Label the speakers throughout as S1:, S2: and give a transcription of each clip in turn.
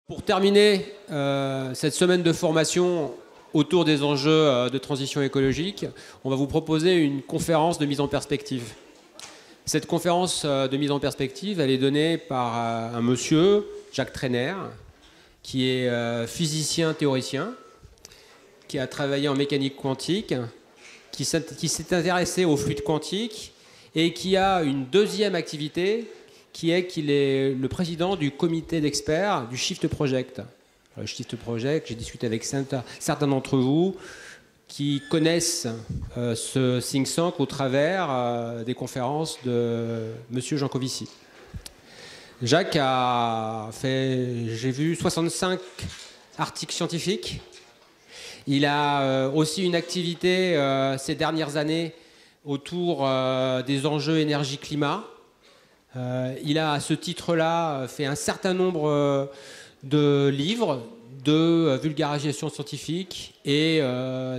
S1: Pour terminer cette semaine de formation autour des enjeux de transition écologique, on va vous proposer une conférence de mise en perspective. Cette conférence de mise en perspective, elle est donnée par un monsieur, Jacques Trainer, qui est physicien théoricien, qui a travaillé en mécanique quantique, qui s'est intéressé aux fluides quantiques et qui a une deuxième activité qui est qu'il est le président du comité d'experts du Shift Project. Le Shift Project, j'ai discuté avec certains d'entre vous qui connaissent ce think tank au travers des conférences de M. Jancovici. Jacques a fait, j'ai vu, 65 articles scientifiques. Il a aussi une activité ces dernières années autour des enjeux énergie-climat. Il a à ce titre-là fait un certain nombre de livres, de vulgarisation scientifique et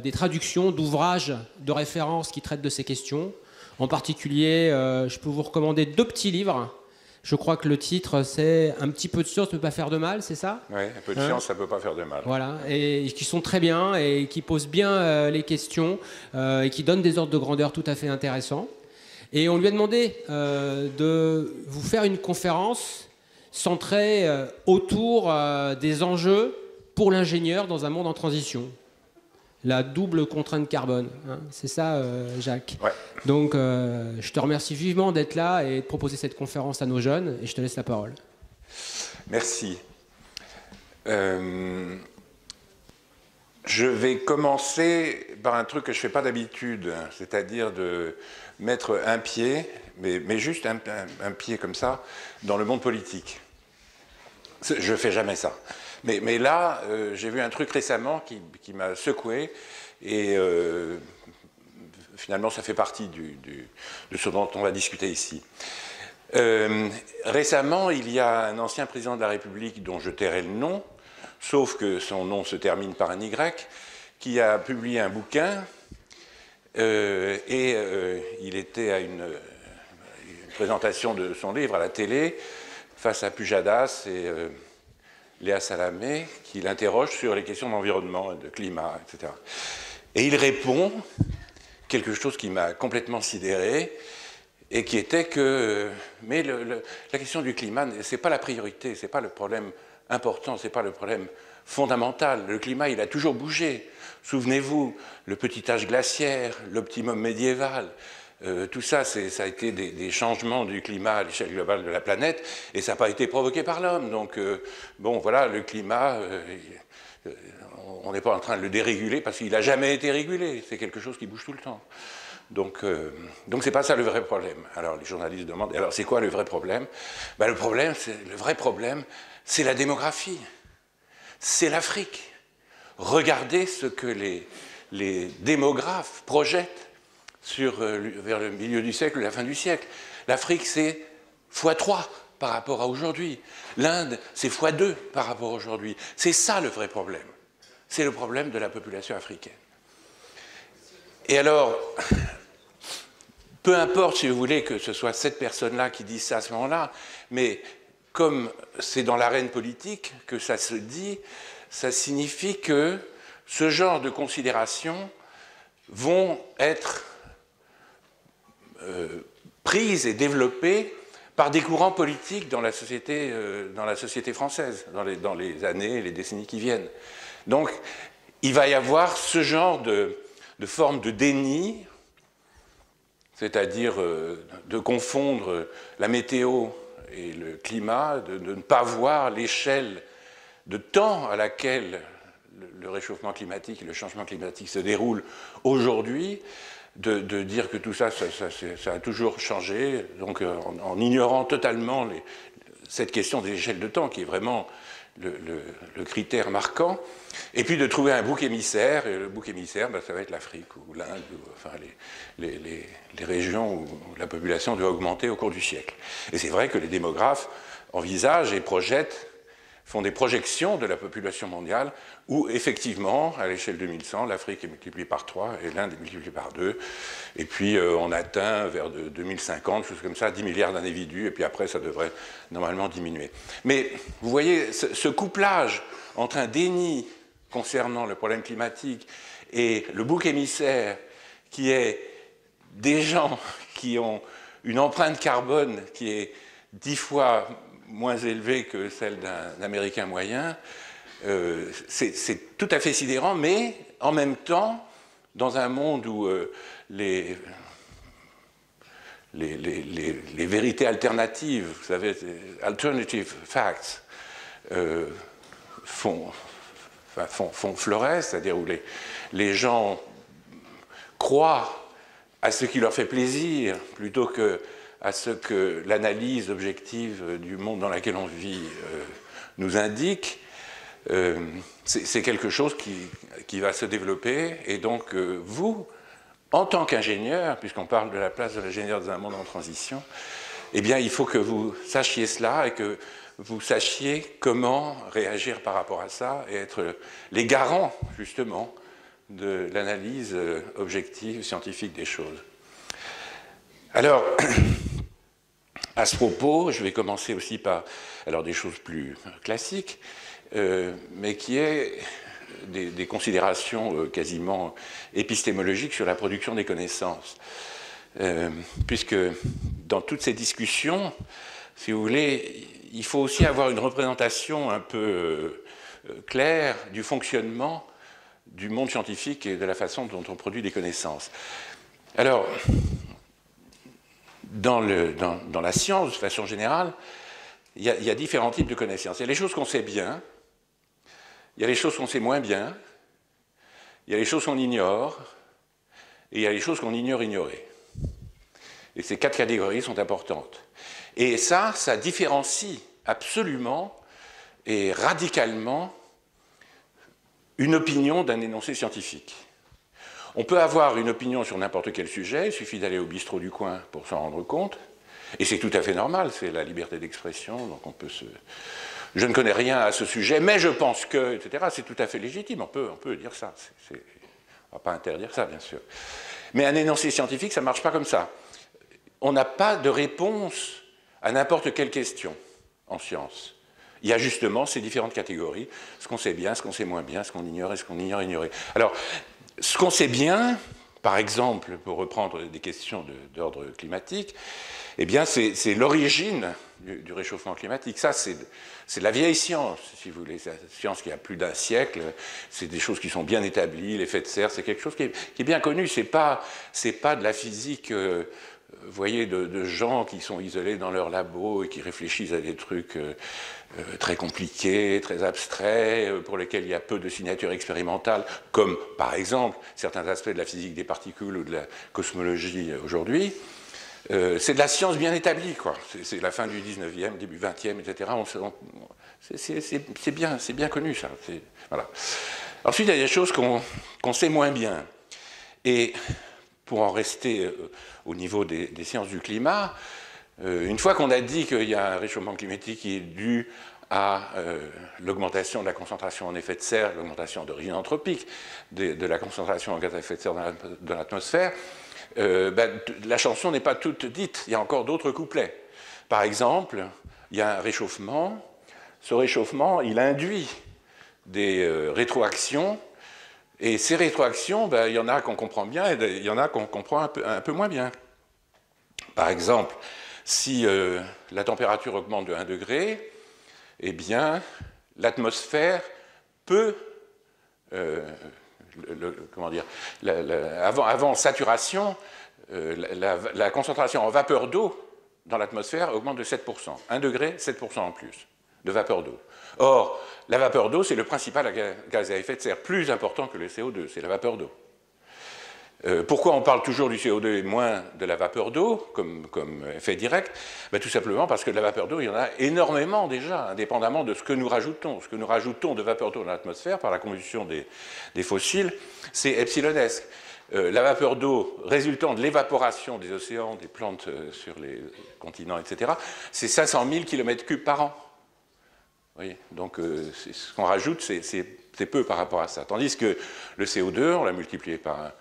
S1: des traductions d'ouvrages de référence qui traitent de ces questions. En particulier, je peux vous recommander 2 petits livres. Je crois que le titre, c'est « Un petit peu de science ne peut pas faire de mal », c'est ça?
S2: Oui, un peu de science, ça ne peut pas faire de mal.
S1: Voilà, et qui sont très bien et qui posent bien les questions et qui donnent des ordres de grandeur tout à fait intéressants. Et on lui a demandé de vous faire une conférence centrée autour des enjeux pour l'ingénieur dans un monde en transition. La double contrainte carbone, hein. C'est ça, Jacques?
S2: Ouais.
S1: Donc, je te remercie vivement d'être là et de proposer cette conférence à nos jeunes, et je te laisse la parole.
S2: Merci. Je vais commencer par un truc que je ne fais pas d'habitude, c'est-à-dire de mettre un pied, mais juste un pied comme ça, dans le monde politique. Je ne fais jamais ça. Mais là, j'ai vu un truc récemment qui m'a secoué, et finalement, ça fait partie de ce dont on va discuter ici. Récemment, il y a un ancien président de la République, dont je tairai le nom, sauf que son nom se termine par un Y, qui a publié un bouquin, il était à une présentation de son livre à la télé, face à Pujadas et Léa Salamé, qui l'interroge sur les questions d'environnement, de climat, etc. Et il répond quelque chose qui m'a complètement sidéré, et qui était que la question du climat, ce n'est pas la priorité, ce n'est pas le problème important, ce n'est pas le problème fondamental. Le climat, il a toujours bougé. Souvenez-vous, le petit âge glaciaire, l'optimum médiéval, tout ça, ça a été des changements du climat à l'échelle globale de la planète, et ça n'a pas été provoqué par l'homme. Donc, bon, voilà, le climat, on n'est pas en train de le déréguler, parce qu'il n'a jamais été régulé. C'est quelque chose qui bouge tout le temps. Donc c'est pas ça le vrai problème. Alors, les journalistes demandent, alors c'est quoi le vrai problème? Ben, le vrai problème, c'est la démographie. C'est l'Afrique. Regardez ce que les démographes projettent vers le milieu du siècle, la fin du siècle. L'Afrique, c'est x3 par rapport à aujourd'hui. L'Inde, c'est x2 par rapport à aujourd'hui. C'est ça le vrai problème. C'est le problème de la population africaine. Et alors, peu importe, si vous voulez, que ce soit cette personne-là qui dise ça à ce moment-là, mais comme c'est dans l'arène politique que ça se dit, ça signifie que ce genre de considérations vont être prises et développées par des courants politiques dans la société française, dans les années et les décennies qui viennent. Donc, il va y avoir ce genre de forme de déni, c'est-à-dire de confondre la météo et le climat, de ne pas voir l'échelle de temps à laquelle le réchauffement climatique et le changement climatique se déroulent aujourd'hui, de dire que tout ça, ça a toujours changé, donc en ignorant totalement cette question des échelles de temps, qui est vraiment le critère marquant, et puis de trouver un bouc émissaire, et le bouc émissaire, ben, ça va être l'Afrique ou l'Inde, enfin les régions où la population doit augmenter au cours du siècle. Et c'est vrai que les démographes envisagent et projettent font des projections de la population mondiale où, effectivement, à l'échelle 2100, l'Afrique est multipliée par 3 et l'Inde est multipliée par 2. Et puis, on atteint vers 2050, chose comme ça, 10 milliards d'individus. Et puis après, ça devrait normalement diminuer. Mais vous voyez, ce couplage entre un déni concernant le problème climatique et le bouc émissaire qui est des gens qui ont une empreinte carbone qui est 10 fois moins élevée que celle d'un Américain moyen, c'est tout à fait sidérant, mais en même temps, dans un monde où les vérités alternatives, vous savez, alternative facts, font fleurir, c'est-à-dire où les gens croient à ce qui leur fait plaisir plutôt qu'à ce que l'analyse objective du monde dans lequel on vit nous indique, c'est quelque chose qui va se développer. Et donc, vous, en tant qu'ingénieur, puisqu'on parle de la place de l'ingénieur dans un monde en transition, eh bien, il faut que vous sachiez cela et que vous sachiez comment réagir par rapport à ça et être les garants, justement, de l'analyse objective, scientifique des choses. Alors, à ce propos, je vais commencer aussi par des choses plus classiques, mais qui est des considérations quasiment épistémologiques sur la production des connaissances. Puisque dans toutes ces discussions, si vous voulez, il faut aussi avoir une représentation un peu claire du fonctionnement du monde scientifique et de la façon dont on produit des connaissances. Alors, dans la science, de façon générale, il y a différents types de connaissances. Il y a les choses qu'on sait bien, il y a les choses qu'on sait moins bien, il y a les choses qu'on ignore, et il y a les choses qu'on ignore ignorer. Et ces 4 catégories sont importantes. Et ça différencie absolument et radicalement une opinion d'un énoncé scientifique. On peut avoir une opinion sur n'importe quel sujet, il suffit d'aller au bistrot du coin pour s'en rendre compte, et c'est tout à fait normal, c'est la liberté d'expression, donc on peut se... Je ne connais rien à ce sujet, mais je pense que, etc., c'est tout à fait légitime, on peut dire ça, on ne va pas interdire ça, bien sûr. Mais un énoncé scientifique, ça ne marche pas comme ça. On n'a pas de réponse à n'importe quelle question en science. Il y a justement ces différentes catégories, ce qu'on sait bien, ce qu'on sait moins bien, ce qu'on ignore et ce qu'on ignore ignorer. Alors, ce qu'on sait bien, par exemple, pour reprendre des questions d'ordre climatique, eh bien, c'est l'origine du réchauffement climatique. Ça, c'est de la vieille science, si vous voulez. C'est la science qui a plus d'un siècle. C'est des choses qui sont bien établies. L'effet de serre, c'est quelque chose qui est bien connu. C'est pas de la physique... vous voyez, de gens qui sont isolés dans leur labo et qui réfléchissent à des trucs très compliqués, très abstraits, pour lesquels il y a peu de signatures expérimentales, comme par exemple certains aspects de la physique des particules ou de la cosmologie aujourd'hui. C'est de la science bien établie, quoi. C'est la fin du 19e, début 20e, etc. C'est bien connu, ça. Voilà. Ensuite, il y a des choses qu'on sait moins bien. Et pour en rester au niveau des sciences du climat, une fois qu'on a dit qu'il y a un réchauffement climatique qui est dû à l'augmentation de la concentration en effet de serre, l'augmentation d'origine anthropique de la concentration en gaz à effet de serre dans l'atmosphère, la chanson n'est pas toute dite, il y a encore d'autres couplets. Par exemple, il y a un réchauffement, ce réchauffement, il induit des rétroactions. Et ces rétroactions, il y en a qu'on comprend bien et il y en a qu'on comprend un peu moins bien. Par exemple, si la température augmente de 1 degré, eh bien, l'atmosphère peut, avant saturation, la concentration en vapeur d'eau dans l'atmosphère augmente de 7%. 1 degré, 7% en plus de vapeur d'eau. Or, la vapeur d'eau, c'est le principal gaz à effet de serre, plus important que le CO2, c'est la vapeur d'eau. Pourquoi on parle toujours du CO2 et moins de la vapeur d'eau comme effet direct? Tout simplement parce que de la vapeur d'eau, il y en a énormément déjà, indépendamment de ce que nous rajoutons. Ce que nous rajoutons de vapeur d'eau dans l'atmosphère par la combustion des fossiles, c'est epsilonesque. La vapeur d'eau résultant de l'évaporation des océans, des plantes sur les continents, etc., c'est 500 000 km3 par an. voyez, donc ce qu'on rajoute, c'est peu par rapport à ça. Tandis que le CO2, on l'a multiplié par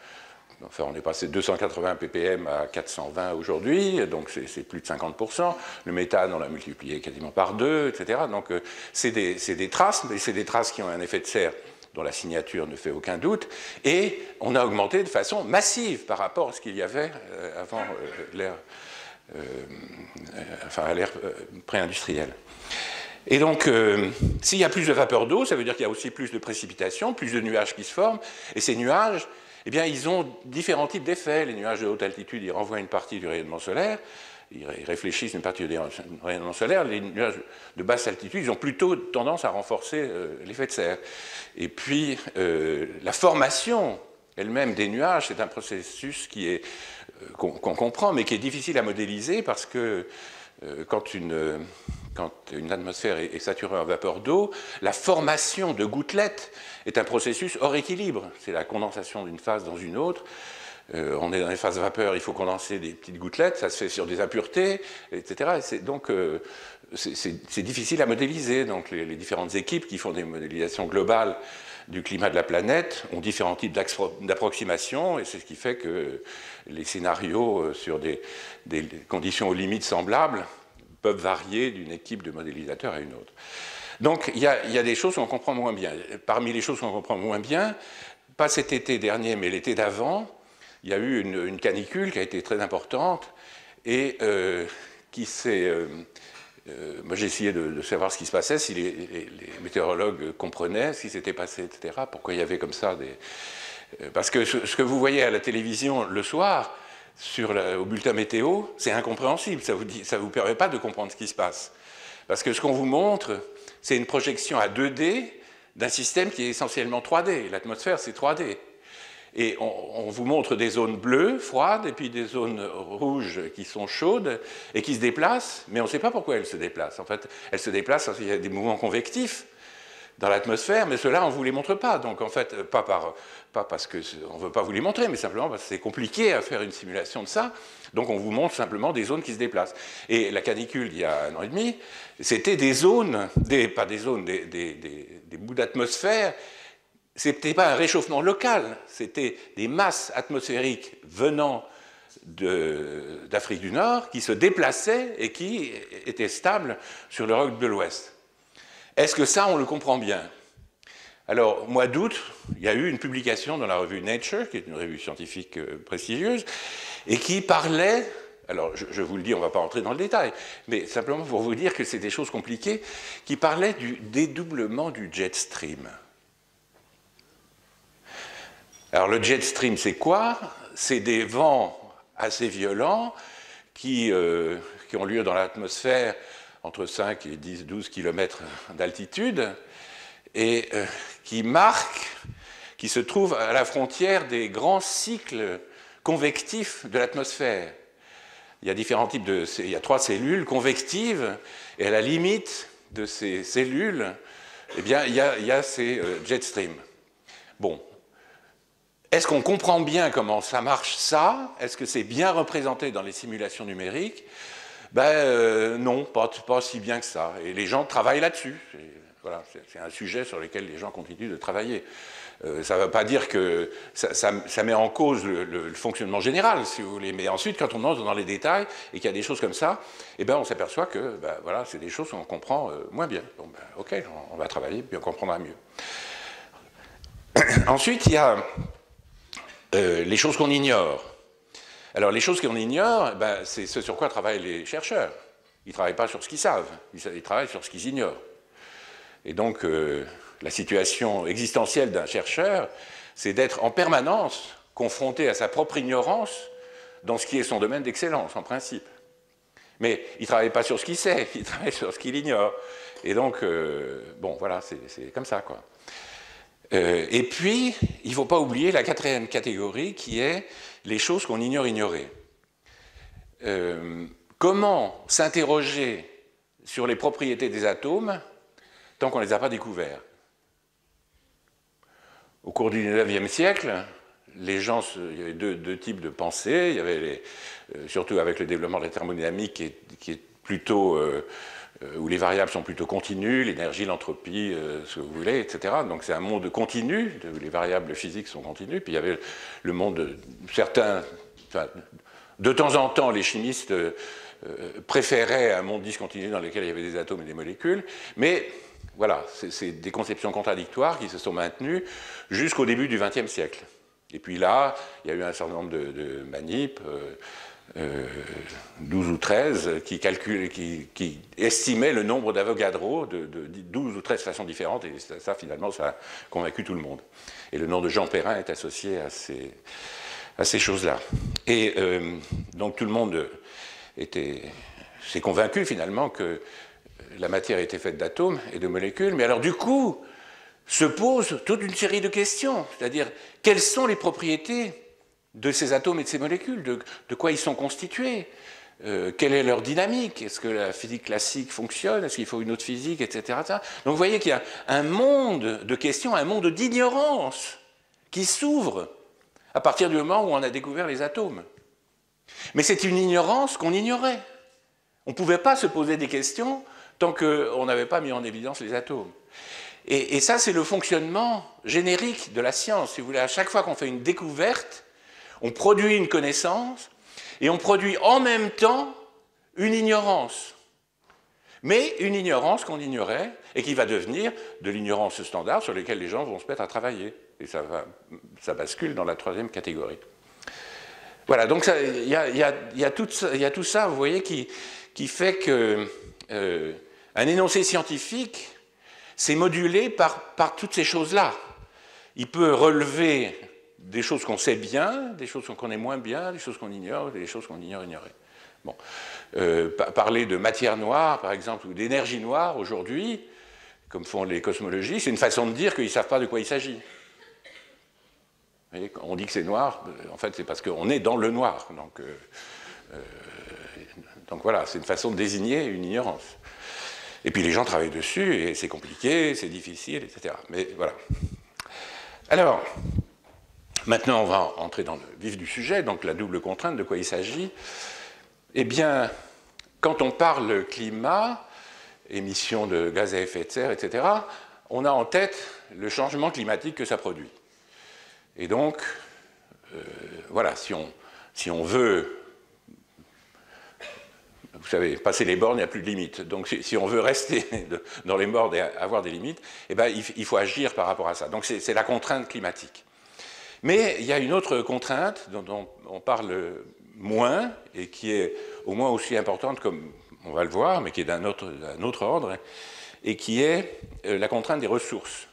S2: enfin, on est passé de 280 ppm à 420 aujourd'hui, donc c'est plus de 50%. Le méthane, on l'a multiplié quasiment par 2, etc. Donc c'est des traces, mais c'est des traces qui ont un effet de serre dont la signature ne fait aucun doute, et on a augmenté de façon massive par rapport à ce qu'il y avait avant l'ère pré-industrielle. Et donc, s'il y a plus de vapeur d'eau, ça veut dire qu'il y a aussi plus de précipitations, plus de nuages qui se forment, et ces nuages, eh bien, ils ont différents types d'effets. Les nuages de haute altitude, ils renvoient une partie du rayonnement solaire, ils réfléchissent une partie du rayonnement solaire. Les nuages de basse altitude, ils ont plutôt tendance à renforcer l'effet de serre. Et puis, la formation elle-même des nuages, c'est un processus qu'on comprend, mais qui est difficile à modéliser parce que quand une atmosphère est saturée en vapeur d'eau, la formation de gouttelettes est un processus hors équilibre. C'est la condensation d'une phase dans une autre. On est dans les phases vapeur, il faut condenser des petites gouttelettes, ça se fait sur des impuretés, etc. Donc, c'est difficile à modéliser. Donc, les différentes équipes qui font des modélisations globales du climat de la planète ont différents types d'approximations, et c'est ce qui fait que les scénarios sur des conditions aux limites semblables peuvent varier d'une équipe de modélisateurs à une autre. Donc il y a des choses qu'on comprend moins bien. Parmi les choses qu'on comprend moins bien, pas cet été dernier, mais l'été d'avant, il y a eu une canicule qui a été très importante et qui s'est... moi j'ai essayé de savoir ce qui se passait, si les météorologues comprenaient ce qui s'était passé, etc. Pourquoi il y avait comme ça des... Parce que ce que vous voyez à la télévision le soir, au bulletin météo, c'est incompréhensible, ça vous permet pas de comprendre ce qui se passe. Parce que ce qu'on vous montre, c'est une projection à 2D d'un système qui est essentiellement 3D. L'atmosphère, c'est 3D. Et on vous montre des zones bleues, froides, et puis des zones rouges qui sont chaudes et qui se déplacent, mais on ne sait pas pourquoi elles se déplacent. En fait, elles se déplacent parce qu'il y a des mouvements convectifs dans l'atmosphère, mais ceux-là, on ne vous les montre pas. Donc, en fait, pas parce qu'on ne veut pas vous les montrer, mais simplement parce que c'est compliqué à faire une simulation de ça. Donc, on vous montre simplement des zones qui se déplacent. Et la canicule, il y a 1 an et demi, c'était des zones, pas des zones, des bouts d'atmosphère. Ce n'était pas un réchauffement local, c'était des masses atmosphériques venant d'Afrique du Nord qui se déplaçaient et qui étaient stables sur l'Europe de l'Ouest. Est-ce que ça, on le comprend bien? Alors, au mois d'août, il y a eu une publication dans la revue Nature, qui est une revue scientifique prestigieuse, et qui parlait, alors je vous le dis, on ne va pas entrer dans le détail, mais simplement pour vous dire que c'est des choses compliquées, qui parlait du dédoublement du jet stream. Alors, le jet stream, c'est quoi? C'est des vents assez violents qui ont lieu dans l'atmosphère entre 5 et 10, 12 km d'altitude, et qui se trouvent à la frontière des grands cycles convectifs de l'atmosphère. Il y a différents types il y a 3 cellules convectives, et à la limite de ces cellules, eh bien, il y a ces jet streams. Bon. Est-ce qu'on comprend bien comment ça marche, ça? Est-ce que c'est bien représenté dans les simulations numériques? Non, pas si bien que ça. Et les gens travaillent là-dessus. Voilà, c'est un sujet sur lequel les gens continuent de travailler. Ça ne veut pas dire que ça met en cause le fonctionnement général, si vous voulez. Mais ensuite, quand on entre dans les détails et qu'il y a des choses comme ça, eh ben, on s'aperçoit que voilà, c'est des choses qu'on comprend moins bien. Bon, ok, on va travailler, puis on comprendra mieux. Ensuite, il y a les choses qu'on ignore. Alors, les choses qu'on ignore, c'est ce sur quoi travaillent les chercheurs. Ils ne travaillent pas sur ce qu'ils savent, ils travaillent sur ce qu'ils ignorent. Et donc, la situation existentielle d'un chercheur, c'est d'être en permanence confronté à sa propre ignorance dans ce qui est son domaine d'excellence, en principe. Mais il ne travaille pas sur ce qu'il sait, il travaille sur ce qu'il ignore. Et donc, bon, voilà, c'est comme ça, quoi. Et puis, il ne faut pas oublier la 4e catégorie qui est les choses qu'on ignore ignorer. Comment s'interroger sur les propriétés des atomes tant qu'on ne les a pas découverts? Au cours du XIXe siècle, les gens, il y avait deux types de pensées. Il y avait surtout avec le développement de la thermodynamique qui est plutôt, où les variables sont plutôt continues, l'énergie, l'entropie, ce que vous voulez, etc. Donc c'est un monde continu, où les variables physiques sont continues. Puis il y avait le monde, certains, enfin, de temps en temps, les chimistes préféraient un monde discontinu dans lequel il y avait des atomes et des molécules, mais voilà, c'est des conceptions contradictoires qui se sont maintenues jusqu'au début du XXe siècle. Et puis là, il y a eu un certain nombre de manips, 12 ou 13, qui estimaient le nombre d'Avogadro de 12 ou 13 façons différentes, et ça, finalement, ça a convaincu tout le monde. Et le nom de Jean Perrin est associé à ces choses-là. Et donc tout le monde s'est convaincu, finalement, que la matière était faite d'atomes et de molécules, mais alors du coup, se pose toute une série de questions, c'est-à-dire, quelles sont les propriétés de ces atomes et de ces molécules, de quoi ils sont constitués, quelle est leur dynamique, est-ce que la physique classique fonctionne, est-ce qu'il faut une autre physique, etc. Donc vous voyez qu'il y a un monde de questions, un monde d'ignorance qui s'ouvre à partir du moment où on a découvert les atomes. Mais c'est une ignorance qu'on ignorait. On ne pouvait pas se poser des questions tant qu'on n'avait pas mis en évidence les atomes. Et ça, c'est le fonctionnement générique de la science. Si vous voulez, à chaque fois qu'on fait une découverte, on produit une connaissance et on produit en même temps une ignorance. Mais une ignorance qu'on ignorait et qui va devenir de l'ignorance standard sur laquelle les gens vont se mettre à travailler. Et ça bascule dans la troisième catégorie. Voilà, donc il y a tout ça, vous voyez, qui fait que un énoncé scientifique, c'est modulé par toutes ces choses-là. Il peut relever des choses qu'on sait bien, des choses qu'on connaît moins bien, des choses qu'on ignore, des choses qu'on ignorait. Bon. Parler de matière noire, par exemple, ou d'énergie noire, aujourd'hui, comme font les cosmologistes, c'est une façon de dire qu'ils ne savent pas de quoi il s'agit. On dit que c'est noir, en fait, c'est parce qu'on est dans le noir. Donc voilà, c'est une façon de désigner une ignorance. Et puis les gens travaillent dessus, et c'est compliqué, c'est difficile, etc. Mais voilà. Alors, maintenant, on va entrer dans le vif du sujet, donc la double contrainte, de quoi il s'agit. Eh bien, quand on parle climat, émissions de gaz à effet de serre, etc., on a en tête le changement climatique que ça produit. Et donc, voilà, si on veut, vous savez, passer les bornes, il n'y a plus de limites. Donc, si on veut rester dans les bornes et avoir des limites, eh bien, il faut agir par rapport à ça. Donc, c'est la contrainte climatique. Mais il y a une autre contrainte dont on parle moins et qui est au moins aussi importante, comme on va le voir, mais qui est d'un autre ordre, et qui est la contrainte des ressources.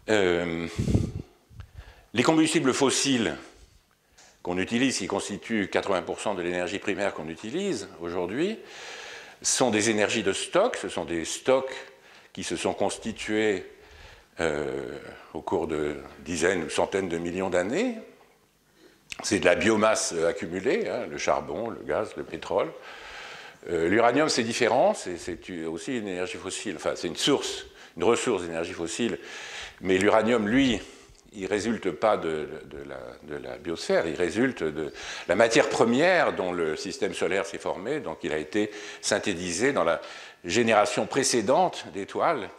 S2: Les combustibles fossiles qu'on utilise, qui constituent 80% de l'énergie primaire qu'on utilise aujourd'hui, sont des énergies de stock, ce sont des stocks qui se sont constitués au cours de dizaines ou centaines de millions d'années. C'est de la biomasse accumulée, hein, le charbon, le gaz, le pétrole. L'uranium, c'est différent, c'est aussi une énergie fossile, enfin c'est une ressource d'énergie fossile, mais l'uranium, lui, il ne résulte pas de la biosphère, il résulte de la matière première dont le système solaire s'est formé, donc il a été synthétisé dans la génération précédente d'étoiles,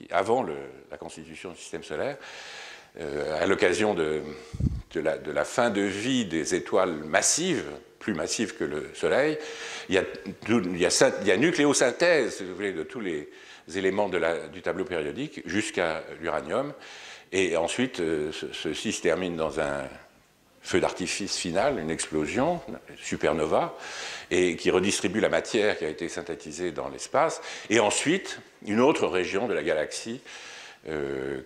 S2: avant la constitution du système solaire, à l'occasion de la fin de vie des étoiles massives, plus massives que le Soleil. Il y a nucléosynthèse, si vous voulez, de tous les éléments du tableau périodique jusqu'à l'uranium. Et ensuite, ceci se termine dans un feu d'artifice final, une explosion, une supernova, et qui redistribue la matière qui a été synthétisée dans l'espace. Et ensuite, une autre région de la galaxie,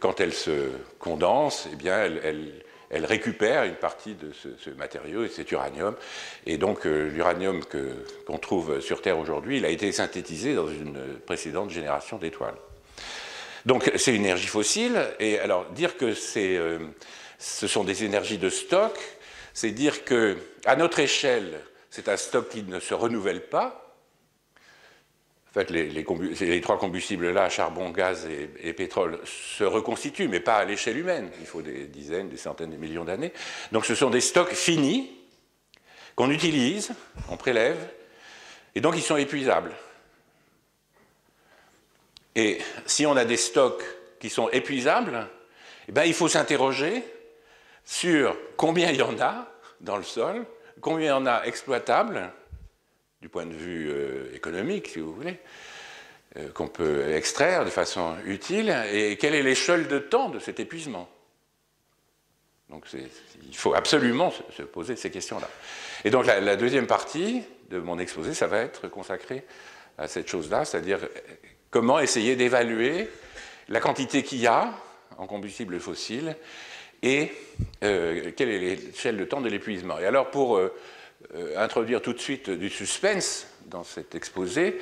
S2: quand elle se condense, eh bien, elle récupère une partie de ce matériau, et cet uranium. Et donc, l'uranium qu'on trouve sur Terre aujourd'hui, il a été synthétisé dans une précédente génération d'étoiles. Donc, c'est une énergie fossile, et alors, dire que ce sont des énergies de stock, c'est dire qu'à notre échelle, c'est un stock qui ne se renouvelle pas. En fait, les trois combustibles-là, charbon, gaz et pétrole, se reconstituent, mais pas à l'échelle humaine. Il faut des dizaines, des centaines de millions d'années. Donc ce sont des stocks finis qu'on utilise, on prélève, Et donc ils sont épuisables. Et si on a des stocks qui sont épuisables, eh bien, il faut s'interroger sur combien il y en a dans le sol, combien il y en a exploitables, du point de vue économique, si vous voulez, qu'on peut extraire de façon utile, et quelle est l'échelle de temps de cet épuisement. Donc il faut absolument se poser ces questions-là. Et donc la deuxième partie de mon exposé, ça va être consacré à cette chose-là, c'est-à-dire comment essayer d'évaluer la quantité qu'il y a en combustible fossile et quelle est l'échelle de temps de l'épuisement. Et alors pour introduire tout de suite du suspense dans cet exposé,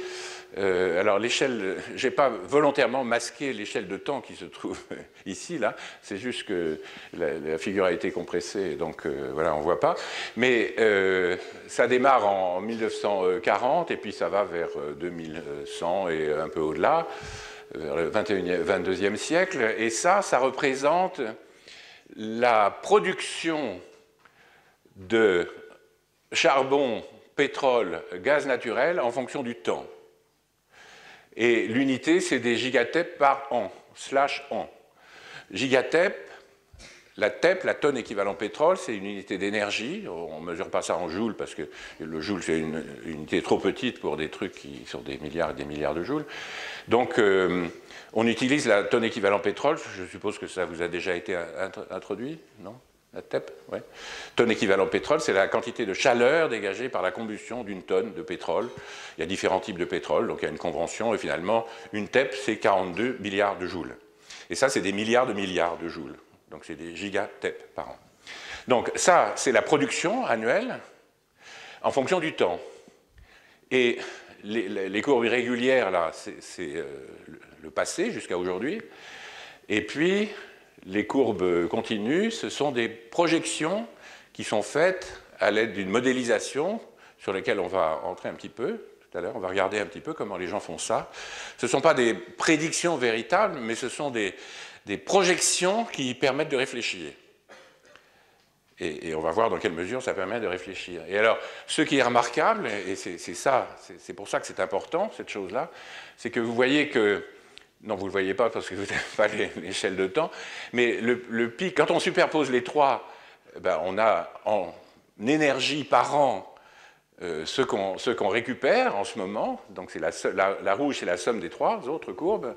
S2: alors l'échelle, je n'ai pas volontairement masqué l'échelle de temps qui se trouve ici, là, c'est juste que la figure a été compressée, donc voilà, on ne voit pas. Mais ça démarre en 1940 et puis ça va vers 2100 et un peu au-delà, vers le 22e siècle, et ça représente la production de charbon, pétrole, gaz naturel en fonction du temps. Et l'unité, c'est des gigatep par an, /an. Gigatep, la tonne équivalent pétrole, c'est une unité d'énergie. On ne mesure pas ça en joules, parce que le joule, c'est une unité trop petite pour des trucs qui sont des milliards et des milliards de joules. Donc, on utilise la tonne équivalent pétrole. Je suppose que ça vous a déjà été introduit, non ? La TEP, ouais. Tonne équivalent pétrole, c'est la quantité de chaleur dégagée par la combustion d'une tonne de pétrole. Il y a différents types de pétrole, donc il y a une convention, et finalement, une TEP, c'est 42 milliards de joules. Et ça, c'est des milliards de joules. Donc c'est des gigatep par an. Donc ça, c'est la production annuelle en fonction du temps. Et les courbes irrégulières, là, c'est le passé jusqu'à aujourd'hui. Et puis, les courbes continues, ce sont des projections qui sont faites à l'aide d'une modélisation sur laquelle on va entrer un petit peu tout à l'heure. On va regarder un petit peu comment les gens font ça. Ce ne sont pas des prédictions véritables, mais ce sont des projections qui permettent de réfléchir. Et on va voir dans quelle mesure ça permet de réfléchir. Et alors, ce qui est remarquable, et c'est pour ça que c'est important, cette chose-là, c'est que vous voyez que non, vous ne le voyez pas parce que vous n'avez pas l'échelle de temps, mais le pic, quand on superpose les trois, ben on a en énergie par an ce qu'on récupère en ce moment, donc c'est la rouge, c'est la somme des trois autres courbes,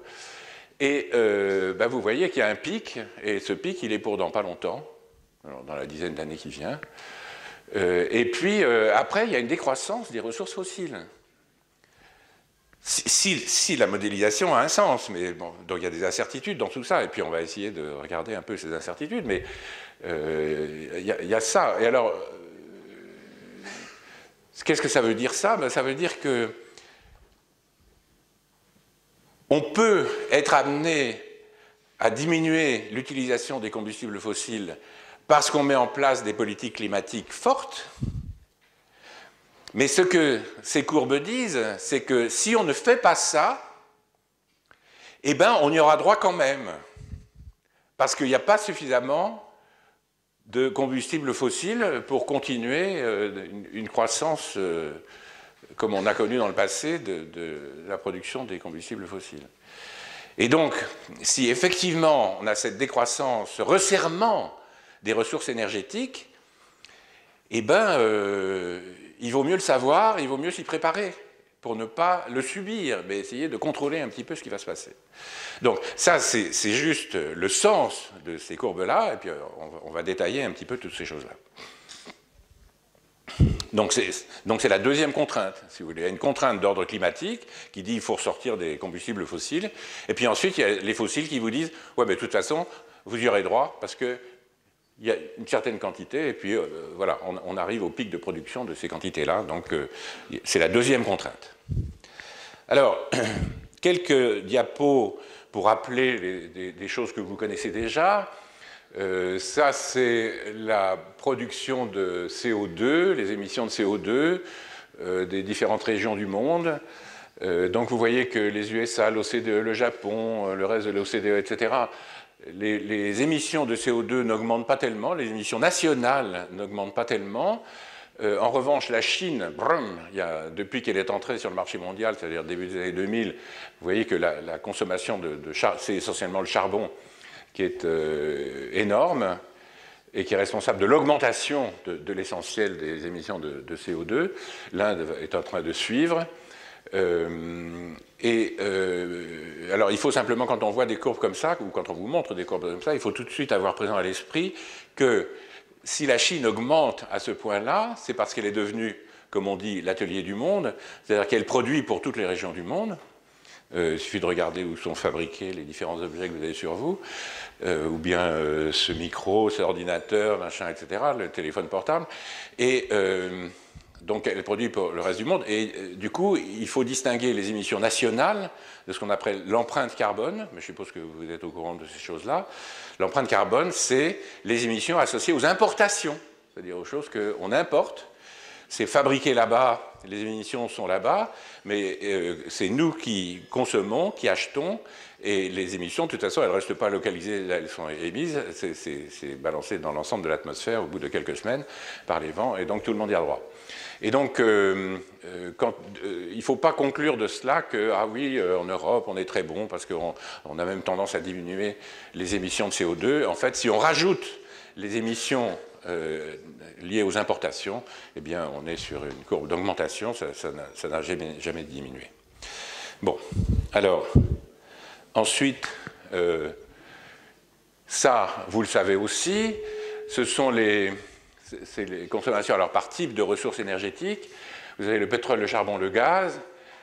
S2: et ben vous voyez qu'il y a un pic, et ce pic, il est pour dans pas longtemps, alors dans la dizaine d'années qui vient, et puis après, il y a une décroissance des ressources fossiles. Si la modélisation a un sens, mais bon, donc il y a des incertitudes dans tout ça, et puis on va essayer de regarder un peu ces incertitudes, mais il y a ça. Et alors, qu'est-ce que ça veut dire ça ? Ben, ça veut dire que on peut être amené à diminuer l'utilisation des combustibles fossiles parce qu'on met en place des politiques climatiques fortes. Mais ce que ces courbes disent, c'est que si on ne fait pas ça, eh ben, on y aura droit quand même. Parce qu'il n'y a pas suffisamment de combustibles fossiles pour continuer une croissance comme on a connu dans le passé de la production des combustibles fossiles. Et donc, si effectivement on a cette décroissance, ce resserrement des ressources énergétiques, eh bien, il vaut mieux le savoir, il vaut mieux s'y préparer pour ne pas le subir, mais essayer de contrôler un petit peu ce qui va se passer. Donc ça, c'est juste le sens de ces courbes-là, et puis on va détailler un petit peu toutes ces choses-là. Donc c'est la deuxième contrainte, si vous voulez. Il y a une contrainte d'ordre climatique qui dit qu'il faut ressortir des combustibles fossiles, et puis ensuite il y a les fossiles qui vous disent « ouais, mais de toute façon, vous y aurez droit, parce que il y a une certaine quantité, et puis voilà, on arrive au pic de production de ces quantités-là, donc c'est la deuxième contrainte. Alors, quelques diapos pour rappeler des choses que vous connaissez déjà. Ça, c'est la production de CO2, les émissions de CO2 des différentes régions du monde. Donc vous voyez que les USA, l'OCDE, le Japon, le reste de l'OCDE, etc., les émissions de CO2 n'augmentent pas tellement, les émissions nationales n'augmentent pas tellement, En revanche, la Chine, depuis qu'elle est entrée sur le marché mondial, c'est-à-dire début des années 2000, vous voyez que la consommation c'est essentiellement le charbon qui est énorme et qui est responsable de l'augmentation de l'essentiel des émissions de CO2. L'Inde est en train de suivre. Alors, il faut simplement, quand on voit des courbes comme ça, ou quand on vous montre des courbes comme ça, il faut tout de suite avoir présent à l'esprit que si la Chine augmente à ce point-là, c'est parce qu'elle est devenue, comme on dit, l'atelier du monde, c'est-à-dire qu'elle produit pour toutes les régions du monde. Il suffit de regarder où sont fabriqués les différents objets que vous avez sur vous, ou bien ce micro, cet ordinateur, machin, etc., le téléphone portable. Et donc elle produit pour le reste du monde. Et du coup, il faut distinguer les émissions nationales de ce qu'on appelle l'empreinte carbone, mais je suppose que vous êtes au courant de ces choses-là. L'empreinte carbone, c'est les émissions associées aux importations, c'est-à-dire aux choses qu'on importe. C'est fabriqué là-bas, les émissions sont là-bas, mais c'est nous qui consommons, qui achetons, et les émissions, de toute façon, elles ne restent pas localisées, elles sont émises, c'est balancé dans l'ensemble de l'atmosphère au bout de quelques semaines par les vents, et donc tout le monde y a droit. Et donc, il ne faut pas conclure de cela que, ah oui, en Europe, on est très bon parce qu'on a même tendance à diminuer les émissions de CO2. En fait, si on rajoute les émissions liées aux importations, eh bien, on est sur une courbe d'augmentation, ça n'a jamais diminué. Bon, alors, ensuite, ça, vous le savez aussi, ce sont les consommations alors par type de ressources énergétiques. Vous avez le pétrole, le charbon, le gaz.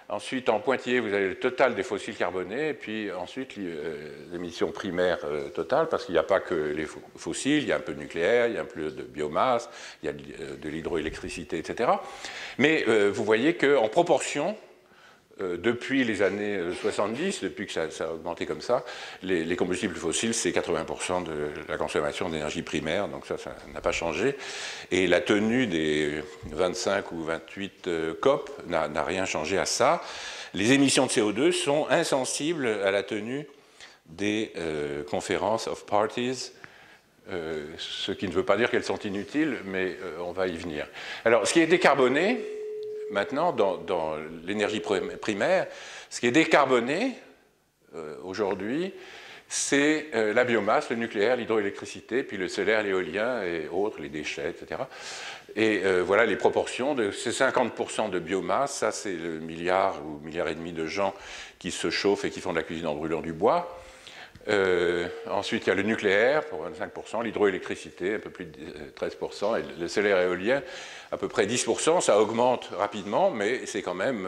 S2: Ensuite, en pointillé, vous avez le total des fossiles carbonés. Et puis ensuite, les émissions primaires totales, parce qu'il n'y a pas que les fossiles, il y a un peu de nucléaire, il y a un peu de biomasse, il y a de l'hydroélectricité, etc. Mais vous voyez qu'en proportion, depuis les années 70, depuis que ça a augmenté comme ça, les combustibles fossiles, c'est 80% de la consommation d'énergie primaire, donc ça n'a pas changé. Et la tenue des 25 ou 28 COP n'a rien changé à ça. Les émissions de CO2 sont insensibles à la tenue des conférences of parties, ce qui ne veut pas dire qu'elles sont inutiles, mais on va y venir. Alors, ce qui est décarboné, maintenant, dans l'énergie primaire, ce qui est décarboné aujourd'hui, c'est la biomasse, le nucléaire, l'hydroélectricité, puis le solaire, l'éolien et autres, les déchets, etc. Et voilà les proportions. C'est 50% de biomasse, ça c'est le milliard ou milliard et demi de gens qui se chauffent et qui font de la cuisine en brûlant du bois. Ensuite, il y a le nucléaire pour 25%, l'hydroélectricité, un peu plus de 13%, et le solaire éolien, à peu près 10%. Ça augmente rapidement, mais c'est quand même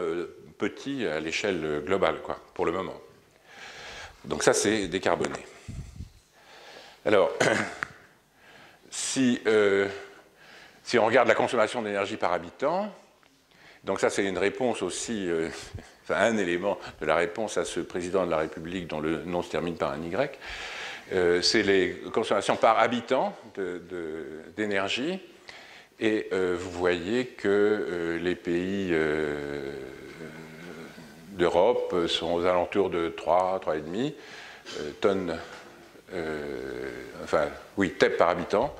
S2: petit à l'échelle globale, quoi, pour le moment. Donc ça, c'est décarboné. Alors, si on regarde la consommation d'énergie par habitant, donc ça, c'est une réponse aussi... Enfin, un élément de la réponse à ce président de la République dont le nom se termine par un Y, c'est les consommations par habitant d'énergie. Et vous voyez que les pays d'Europe sont aux alentours de 3,5 tonnes, TEP par habitant.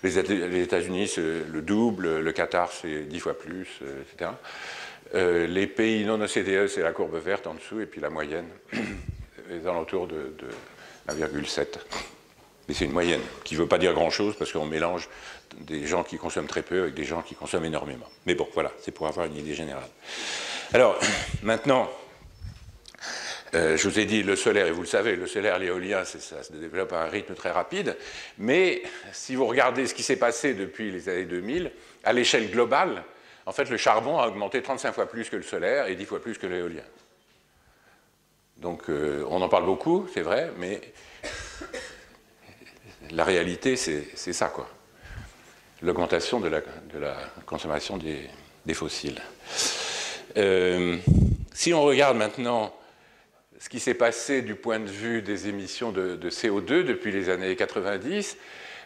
S2: Les États-Unis, c'est le double, le Qatar, c'est 10 fois plus, etc. Les pays non OCDE, c'est la courbe verte en dessous, et puis la moyenne, les alentours de 1,7. Mais c'est une moyenne, qui ne veut pas dire grand-chose, parce qu'on mélange des gens qui consomment très peu avec des gens qui consomment énormément. Mais bon, voilà, c'est pour avoir une idée générale. Alors, maintenant, je vous ai dit le solaire, et vous le savez, le solaire, l'éolien, ça se développe à un rythme très rapide, mais si vous regardez ce qui s'est passé depuis les années 2000, à l'échelle globale, en fait, le charbon a augmenté 35 fois plus que le solaire et 10 fois plus que l'éolien. Donc, on en parle beaucoup, c'est vrai, mais la réalité, c'est ça, quoi. L'augmentation de la consommation des fossiles. Si on regarde maintenant ce qui s'est passé du point de vue des émissions de CO2 depuis les années 90,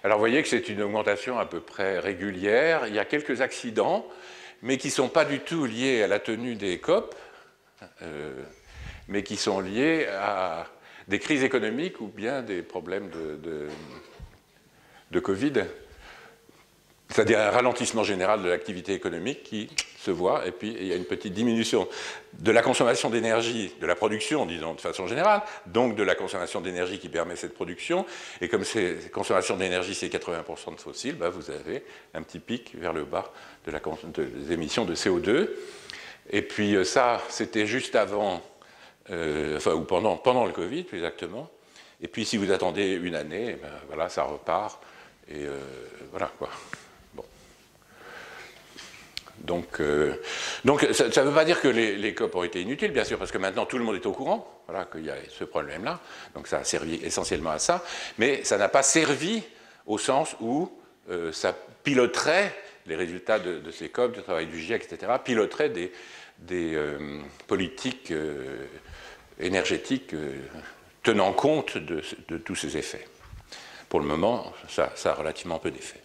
S2: alors vous voyez que c'est une augmentation à peu près régulière. Il y a quelques accidents, mais qui ne sont pas du tout liés à la tenue des COP, mais qui sont liés à des crises économiques ou bien des problèmes de Covid. C'est-à-dire un ralentissement général de l'activité économique qui se voit, et puis il y a une petite diminution de la consommation d'énergie, de la production, disons, de façon générale, donc de la consommation d'énergie qui permet cette production, et comme cette consommation d'énergie, c'est 80% de fossiles, bah vous avez un petit pic vers le bas des émissions de CO2. Et puis ça, c'était juste avant, ou pendant le Covid, plus exactement. Et puis si vous attendez une année, ben, voilà, ça repart, et voilà quoi. Donc ça ne veut pas dire que les COP ont été inutiles, bien sûr, parce que maintenant tout le monde est au courant, voilà, qu'il y a ce problème-là. Donc ça a servi essentiellement à ça, mais ça n'a pas servi au sens où ça piloterait les résultats de ces COP, du travail du GIEC, etc., piloterait des politiques énergétiques tenant compte de tous ces effets. Pour le moment, ça a relativement peu d'effets.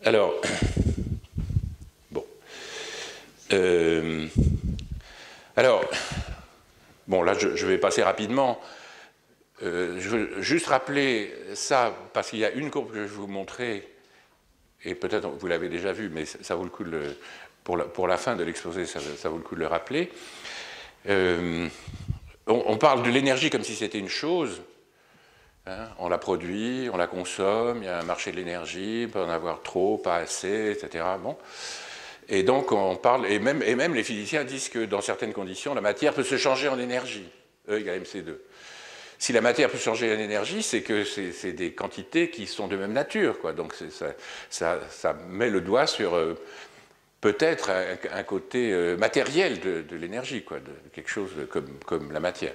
S2: Alors... bon, là, je vais passer rapidement. Je veux juste rappeler ça, parce qu'il y a une courbe que je vais vous montrer, et peut-être vous l'avez déjà vue, mais ça vaut le coup, pour la fin de l'exposé, ça vaut le coup de le rappeler. On parle de l'énergie comme si c'était une chose. Hein, on la produit, on la consomme, il y a un marché de l'énergie, il peut en avoir trop, pas assez, etc. Bon. Et donc on parle, et même les physiciens disent que dans certaines conditions, la matière peut se changer en énergie, E égale MC2. Si la matière peut se changer en énergie, c'est que c'est des quantités qui sont de même nature, quoi. Donc ça met le doigt sur peut-être un côté matériel de l'énergie, quoi, de quelque chose comme la matière.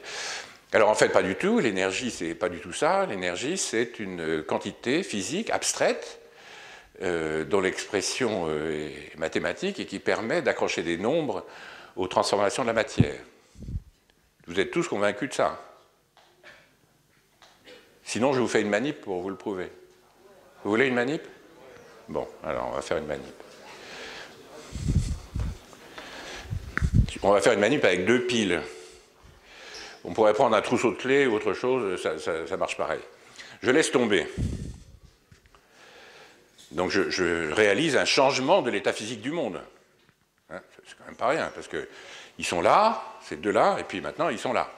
S2: Alors en fait, pas du tout, l'énergie, c'est pas du tout ça. L'énergie, c'est une quantité physique abstraite, dont l'expression est mathématique et qui permet d'accrocher des nombres aux transformations de la matière. Vous êtes tous convaincus de ça? Sinon, je vous fais une manip pour vous le prouver. Vous voulez une manip? Bon, alors on va faire une manip. On va faire une manip avec 2 piles. On pourrait prendre un trousseau de clés ou autre chose, ça marche pareil. Je laisse tomber. Donc je réalise un changement de l'état physique du monde. Hein, c'est quand même pas rien, parce qu'ils sont là, ces deux-là, et puis maintenant ils sont là.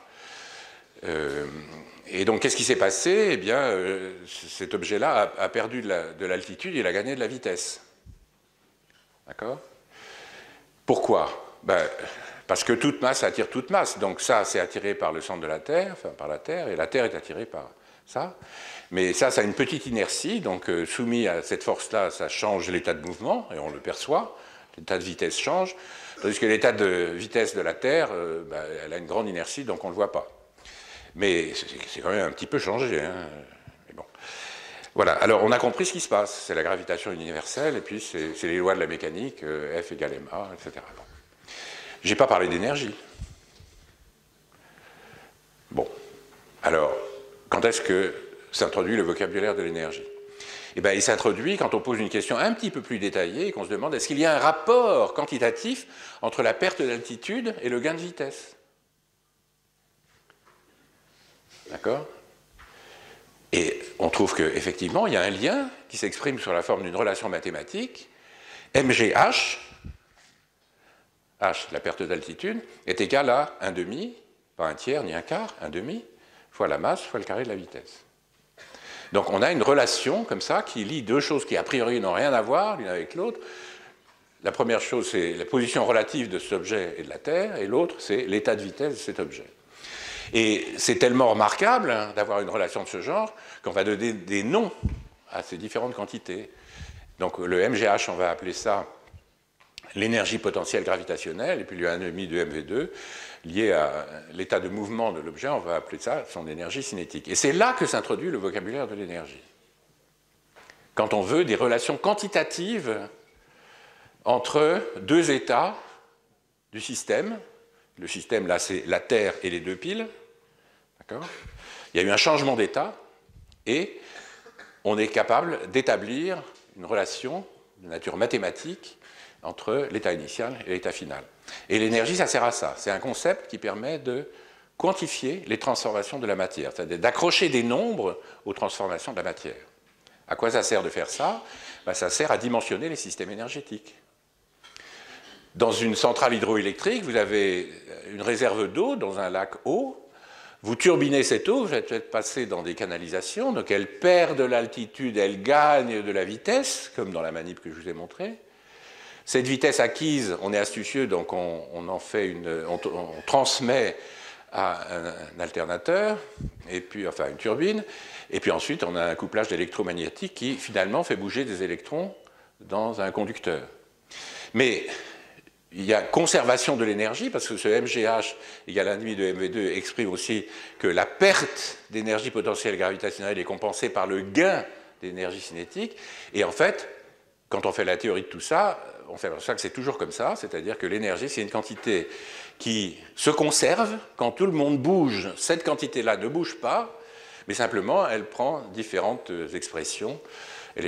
S2: Et donc qu'est-ce qui s'est passé? Eh bien, cet objet-là a perdu de l'altitude et il a gagné de la vitesse. D'accord? Pourquoi? Ben, parce que toute masse attire toute masse. Donc ça, c'est attiré par le centre de la Terre, enfin par la Terre, et la Terre est attirée par ça. Mais ça a une petite inertie, donc soumis à cette force-là, ça change l'état de mouvement, et on le perçoit, l'état de vitesse change, tandis que l'état de vitesse de la Terre, ben, elle a une grande inertie, donc on ne le voit pas. Mais c'est quand même un petit peu changé. Hein. Mais bon. Voilà, alors on a compris ce qui se passe, c'est la gravitation universelle, et puis c'est les lois de la mécanique, F égale ma, etc. Bon. Je n'ai pas parlé d'énergie. Bon, alors, quand est-ce que s'introduit le vocabulaire de l'énergie? Eh bien, il s'introduit quand on pose une question un petit peu plus détaillée et qu'on se demande est-ce qu'il y a un rapport quantitatif entre la perte d'altitude et le gain de vitesse? D'accord? Et on trouve qu'effectivement, il y a un lien qui s'exprime sous la forme d'une relation mathématique. MGH, H, la perte d'altitude, est égal à 1/2, pas un tiers ni un quart, 1/2, fois la masse, fois le carré de la vitesse. Donc on a une relation comme ça qui lie deux choses qui a priori n'ont rien à voir l'une avec l'autre. La première chose, c'est la position relative de cet objet et de la Terre, et l'autre, c'est l'état de vitesse de cet objet. Et c'est tellement remarquable hein, d'avoir une relation de ce genre qu'on va donner des noms à ces différentes quantités. Donc le MGH, on va appeler ça l'énergie potentielle gravitationnelle, et puis le 1,5 de MV2, lié à l'état de mouvement de l'objet, on va appeler ça son énergie cinétique. Et c'est là que s'introduit le vocabulaire de l'énergie. Quand on veut des relations quantitatives entre deux états du système, le système là c'est la Terre et les deux piles, d'accord ? Il y a eu un changement d'état, et on est capable d'établir une relation de nature mathématique entre l'état initial et l'état final. Et l'énergie, ça sert à ça. C'est un concept qui permet de quantifier les transformations de la matière, c'est-à-dire d'accrocher des nombres aux transformations de la matière. À quoi ça sert de faire ça? ben, ça sert à dimensionner les systèmes énergétiques. Dans une centrale hydroélectrique, vous avez une réserve d'eau dans un lac haut. Vous turbinez cette eau, vous êtes passé dans des canalisations, donc elle perd de l'altitude, elle gagne de la vitesse, comme dans la manip que je vous ai montrée. Cette vitesse acquise, on est astucieux, donc on en fait on transmet à un alternateur, et puis, enfin une turbine, et puis ensuite on a un couplage d'électromagnétique qui finalement fait bouger des électrons dans un conducteur. Mais il y a conservation de l'énergie, parce que ce MGH égale 1,5 de MV2 exprime aussi que la perte d'énergie potentielle gravitationnelle est compensée par le gain d'énergie cinétique. Et en fait, quand on fait la théorie de tout ça, on fait ça que c'est toujours comme ça, c'est-à-dire que l'énergie, c'est une quantité qui se conserve. Quand tout le monde bouge, cette quantité-là ne bouge pas, mais simplement, elle prend différentes expressions,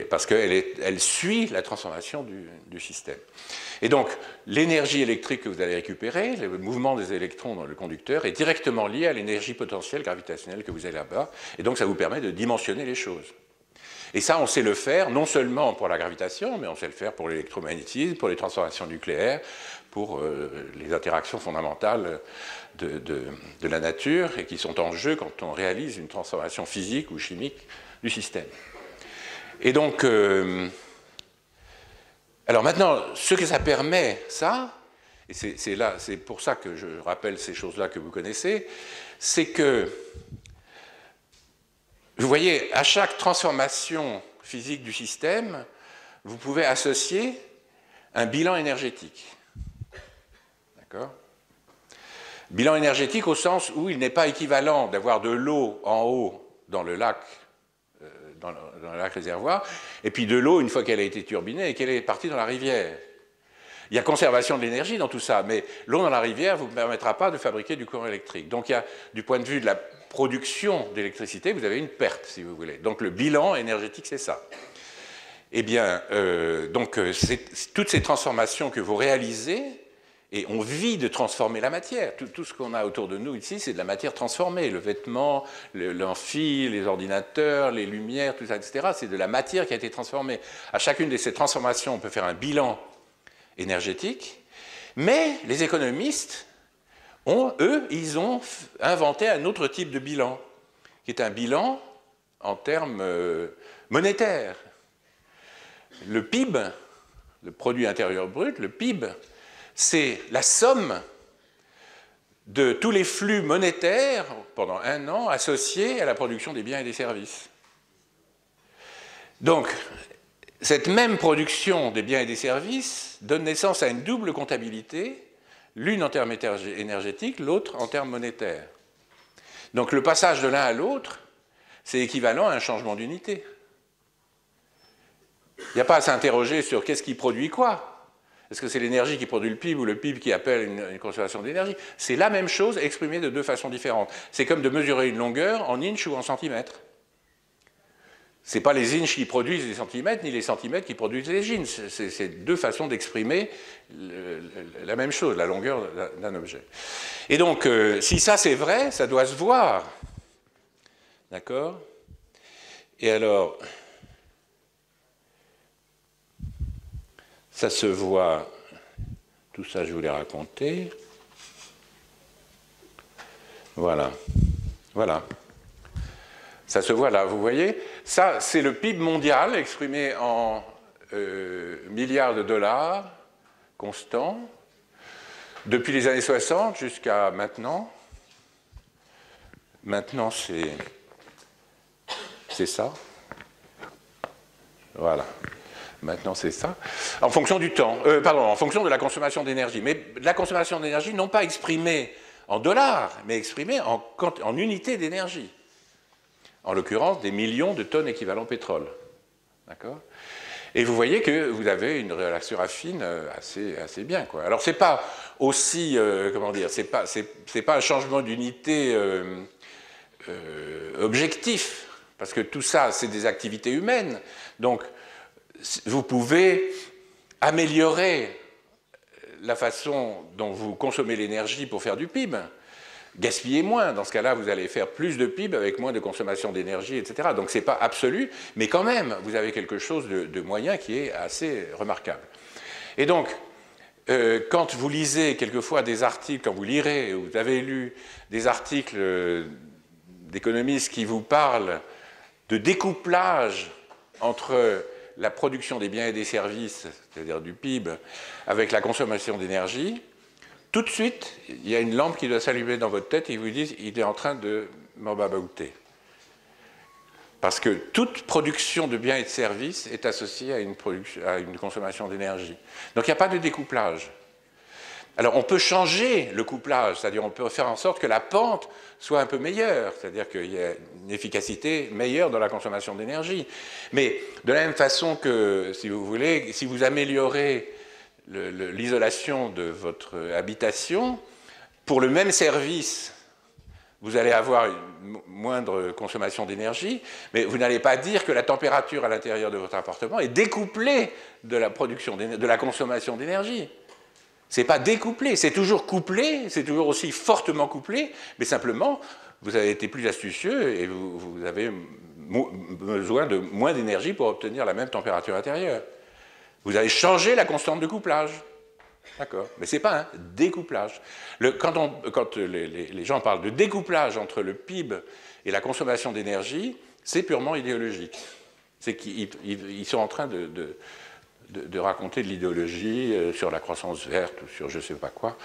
S2: parce qu'elle suit la transformation du système. Et donc, l'énergie électrique que vous allez récupérer, le mouvement des électrons dans le conducteur, est directement lié à l'énergie potentielle gravitationnelle que vous avez là-bas, et donc ça vous permet de dimensionner les choses. Et ça, on sait le faire, non seulement pour la gravitation, mais on sait le faire pour l'électromagnétisme, pour les transformations nucléaires, pour les interactions fondamentales de la nature, et qui sont en jeu quand on réalise une transformation physique ou chimique du système. Et donc, alors maintenant, ce que ça permet, ça, et c'est pour ça que je rappelle ces choses-là que vous connaissez, c'est que, vous voyez, à chaque transformation physique du système, vous pouvez associer un bilan énergétique. D'accord ? Bilan énergétique au sens où il n'est pas équivalent d'avoir de l'eau en haut dans le lac, dans le lac réservoir, et puis de l'eau une fois qu'elle a été turbinée et qu'elle est partie dans la rivière. Il y a conservation de l'énergie dans tout ça, mais l'eau dans la rivière ne vous permettra pas de fabriquer du courant électrique. Donc il y a, du point de vue de la production d'électricité, vous avez une perte, si vous voulez. Donc le bilan énergétique, c'est ça. Eh bien, toutes ces transformations que vous réalisez, et on vit de transformer la matière. Tout ce qu'on a autour de nous ici, c'est de la matière transformée. Le vêtement, l'amphi, les ordinateurs, les lumières, tout ça, etc. C'est de la matière qui a été transformée. À chacune de ces transformations, on peut faire un bilan énergétique. Mais les économistes, eux, ils ont inventé un autre type de bilan, qui est un bilan en termes monétaires. Le PIB, le produit intérieur brut, le PIB, c'est la somme de tous les flux monétaires pendant un an associés à la production des biens et des services. Donc, cette même production des biens et des services donne naissance à une double comptabilité, l'une en termes énergétiques, l'autre en termes monétaires. Donc, le passage de l'un à l'autre, c'est équivalent à un changement d'unité. Il n'y a pas à s'interroger sur qu'est-ce qui produit quoi. Est-ce que c'est l'énergie qui produit le PIB ou le PIB qui appelle une consommation d'énergie? C'est la même chose exprimée de deux façons différentes. C'est comme de mesurer une longueur en inches ou en centimètres. Ce n'est pas les inches qui produisent les centimètres, ni les centimètres qui produisent les inches. C'est deux façons d'exprimer la même chose, la longueur d'un objet. Et donc, si ça c'est vrai, ça doit se voir. D'accord? Et alors, ça se voit, tout ça je vous l'ai raconté. Voilà. Voilà. Ça se voit là, vous voyez. Ça, c'est le PIB mondial exprimé en milliards de dollars constants depuis les années 60 jusqu'à maintenant. Maintenant, c'est ça. Voilà. Maintenant, c'est ça. En fonction du temps, en fonction de la consommation d'énergie. Mais la consommation d'énergie, non pas exprimée en dollars, mais exprimée en unités d'énergie. En l'occurrence, des millions de tonnes équivalent pétrole. D'accord ? Et vous voyez que vous avez une relation affine assez bien, quoi. Alors, c'est pas aussi, comment dire, c'est pas un changement d'unité objectif, parce que tout ça, c'est des activités humaines. Donc, vous pouvez améliorer la façon dont vous consommez l'énergie pour faire du PIB, gaspiller moins. Dans ce cas-là, vous allez faire plus de PIB avec moins de consommation d'énergie, etc. Donc ce n'est pas absolu, mais quand même, vous avez quelque chose de moyen qui est assez remarquable. Et donc, quand vous lisez quelquefois des articles, quand vous lirez, ou vous avez lu des articles d'économistes qui vous parlent de découplage entre la production des biens et des services, c'est-à-dire du PIB, avec la consommation d'énergie, tout de suite, il y a une lampe qui doit s'allumer dans votre tête et ils vous disent il est en train de m'embabouter. Parce que toute production de biens et de services est associée à une consommation d'énergie. Donc il n'y a pas de découplage. Alors on peut changer le couplage, c'est-à-dire on peut faire en sorte que la pente soit un peu meilleure, c'est-à-dire qu'il y ait une efficacité meilleure dans la consommation d'énergie. Mais de la même façon que, si vous voulez, si vous améliorez l'isolation de votre habitation, pour le même service, vous allez avoir une moindre consommation d'énergie, mais vous n'allez pas dire que la température à l'intérieur de votre appartement est découplée de la production, de la consommation d'énergie. Ce n'est pas découplé, c'est toujours couplé, c'est toujours aussi fortement couplé, mais simplement, vous avez été plus astucieux et vous avez besoin de moins d'énergie pour obtenir la même température intérieure. Vous avez changé la constante de couplage. D'accord, mais ce n'est pas un découplage. Quand les gens parlent de découplage entre le PIB et la consommation d'énergie, c'est purement idéologique. C'est qu'ils sont en train de raconter de l'idéologie sur la croissance verte ou sur je ne sais pas quoi.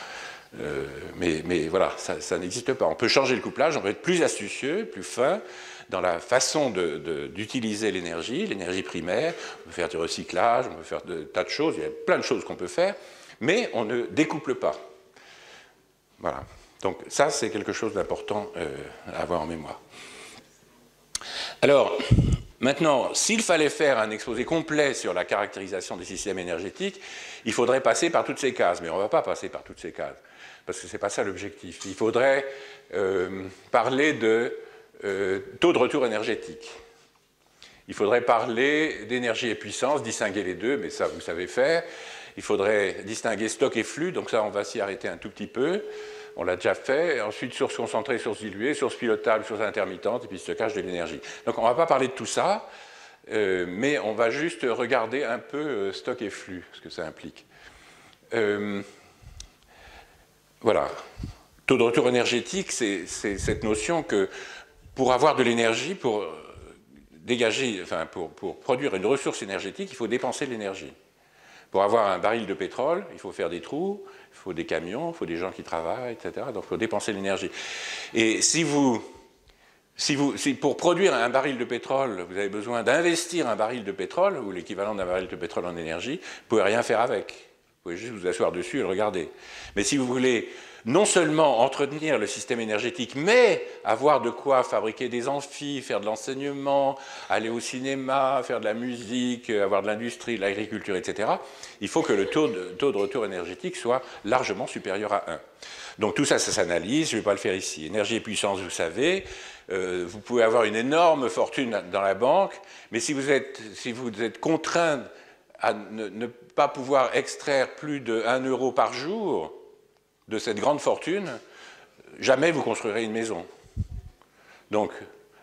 S2: Mais voilà, ça n'existe pas. On peut changer le couplage, on peut être plus astucieux, plus fin dans la façon d'utiliser l'énergie primaire. On peut faire du recyclage, on peut faire de tas de choses, il y a plein de choses qu'on peut faire, mais on ne découple pas. Voilà. Donc ça, c'est quelque chose d'important à avoir en mémoire. Alors, maintenant, s'il fallait faire un exposé complet sur la caractérisation des systèmes énergétiques, il faudrait passer par toutes ces cases. Mais on ne va pas passer par toutes ces cases, parce que ce n'est pas ça l'objectif. Il faudrait parler de taux de retour énergétique. Il faudrait parler d'énergie et puissance, distinguer les deux, mais ça, vous savez faire. Il faudrait distinguer stock et flux, donc ça, on va s'y arrêter un tout petit peu. On l'a déjà fait. Et ensuite, source concentrée, source diluée, source pilotable, source intermittente, et puis stockage de l'énergie. Donc, on ne va pas parler de tout ça, mais on va juste regarder un peu stock et flux, ce que ça implique. Voilà. Taux de retour énergétique, c'est cette notion que pour avoir de l'énergie, pour dégager, enfin, pour produire une ressource énergétique, il faut dépenser de l'énergie. Pour avoir un baril de pétrole, il faut faire des trous, il faut des camions, il faut des gens qui travaillent, etc. Donc il faut dépenser de l'énergie. Et si pour produire un baril de pétrole, vous avez besoin d'investir un baril de pétrole, ou l'équivalent d'un baril de pétrole en énergie, vous ne pouvez rien faire avec. Vous pouvez juste vous asseoir dessus et le regarder. Mais si vous voulez non seulement entretenir le système énergétique, mais avoir de quoi fabriquer des amphis, faire de l'enseignement, aller au cinéma, faire de la musique, avoir de l'industrie, de l'agriculture, etc., il faut que le taux de retour énergétique soit largement supérieur à 1. Donc tout ça, ça s'analyse, je ne vais pas le faire ici. Énergie et puissance, vous savez, vous pouvez avoir une énorme fortune dans la banque, mais si vous êtes contraint à ne pas pouvoir extraire plus de 1 euro par jour de cette grande fortune, jamais vous construirez une maison. Donc,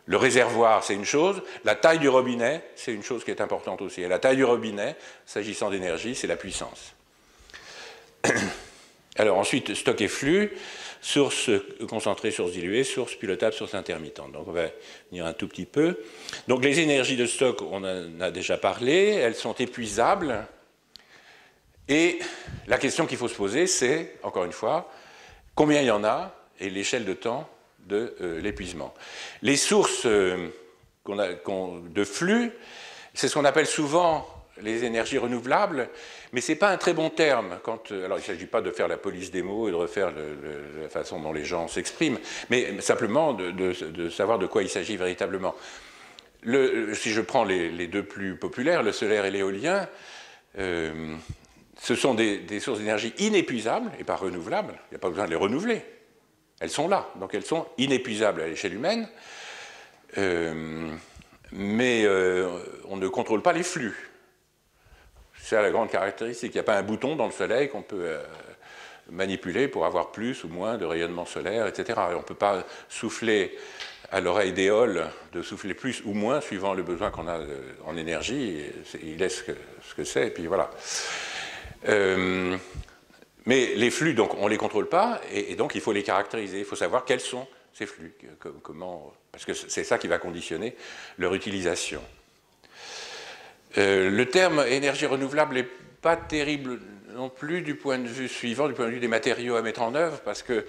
S2: le réservoir, c'est une chose, la taille du robinet, c'est une chose qui est importante aussi. Et la taille du robinet, s'agissant d'énergie, c'est la puissance. Alors ensuite, stock et flux, source concentrée, source diluée, source pilotable, source intermittente. Donc on va venir un tout petit peu. Donc les énergies de stock, on en a déjà parlé, elles sont épuisables. Et la question qu'il faut se poser, c'est, encore une fois, combien il y en a et l'échelle de temps de l'épuisement. Les sources de flux, c'est ce qu'on appelle souvent les énergies renouvelables, mais ce n'est pas un très bon terme. Alors il ne s'agit pas de faire la police des mots et de refaire la façon dont les gens s'expriment, mais simplement de savoir de quoi il s'agit véritablement. Si je prends les deux plus populaires, le solaire et l'éolien, ce sont des sources d'énergie inépuisables et pas renouvelables. Il n'y a pas besoin de les renouveler. Elles sont là, donc elles sont inépuisables à l'échelle humaine, mais on ne contrôle pas les flux. C'est la grande caractéristique. Il n'y a pas un bouton dans le soleil qu'on peut manipuler pour avoir plus ou moins de rayonnement solaire, etc. Et on ne peut pas souffler à l'oreille d'Éole de souffler plus ou moins suivant le besoin qu'on a en énergie. Il laisse ce que c'est, et puis voilà. Mais les flux, donc, on ne les contrôle pas, et donc il faut les caractériser. Il faut savoir quels sont ces flux, parce que c'est ça qui va conditionner leur utilisation. Le terme énergie renouvelable n'est pas terrible non plus du point de vue suivant, du point de vue des matériaux à mettre en œuvre, parce que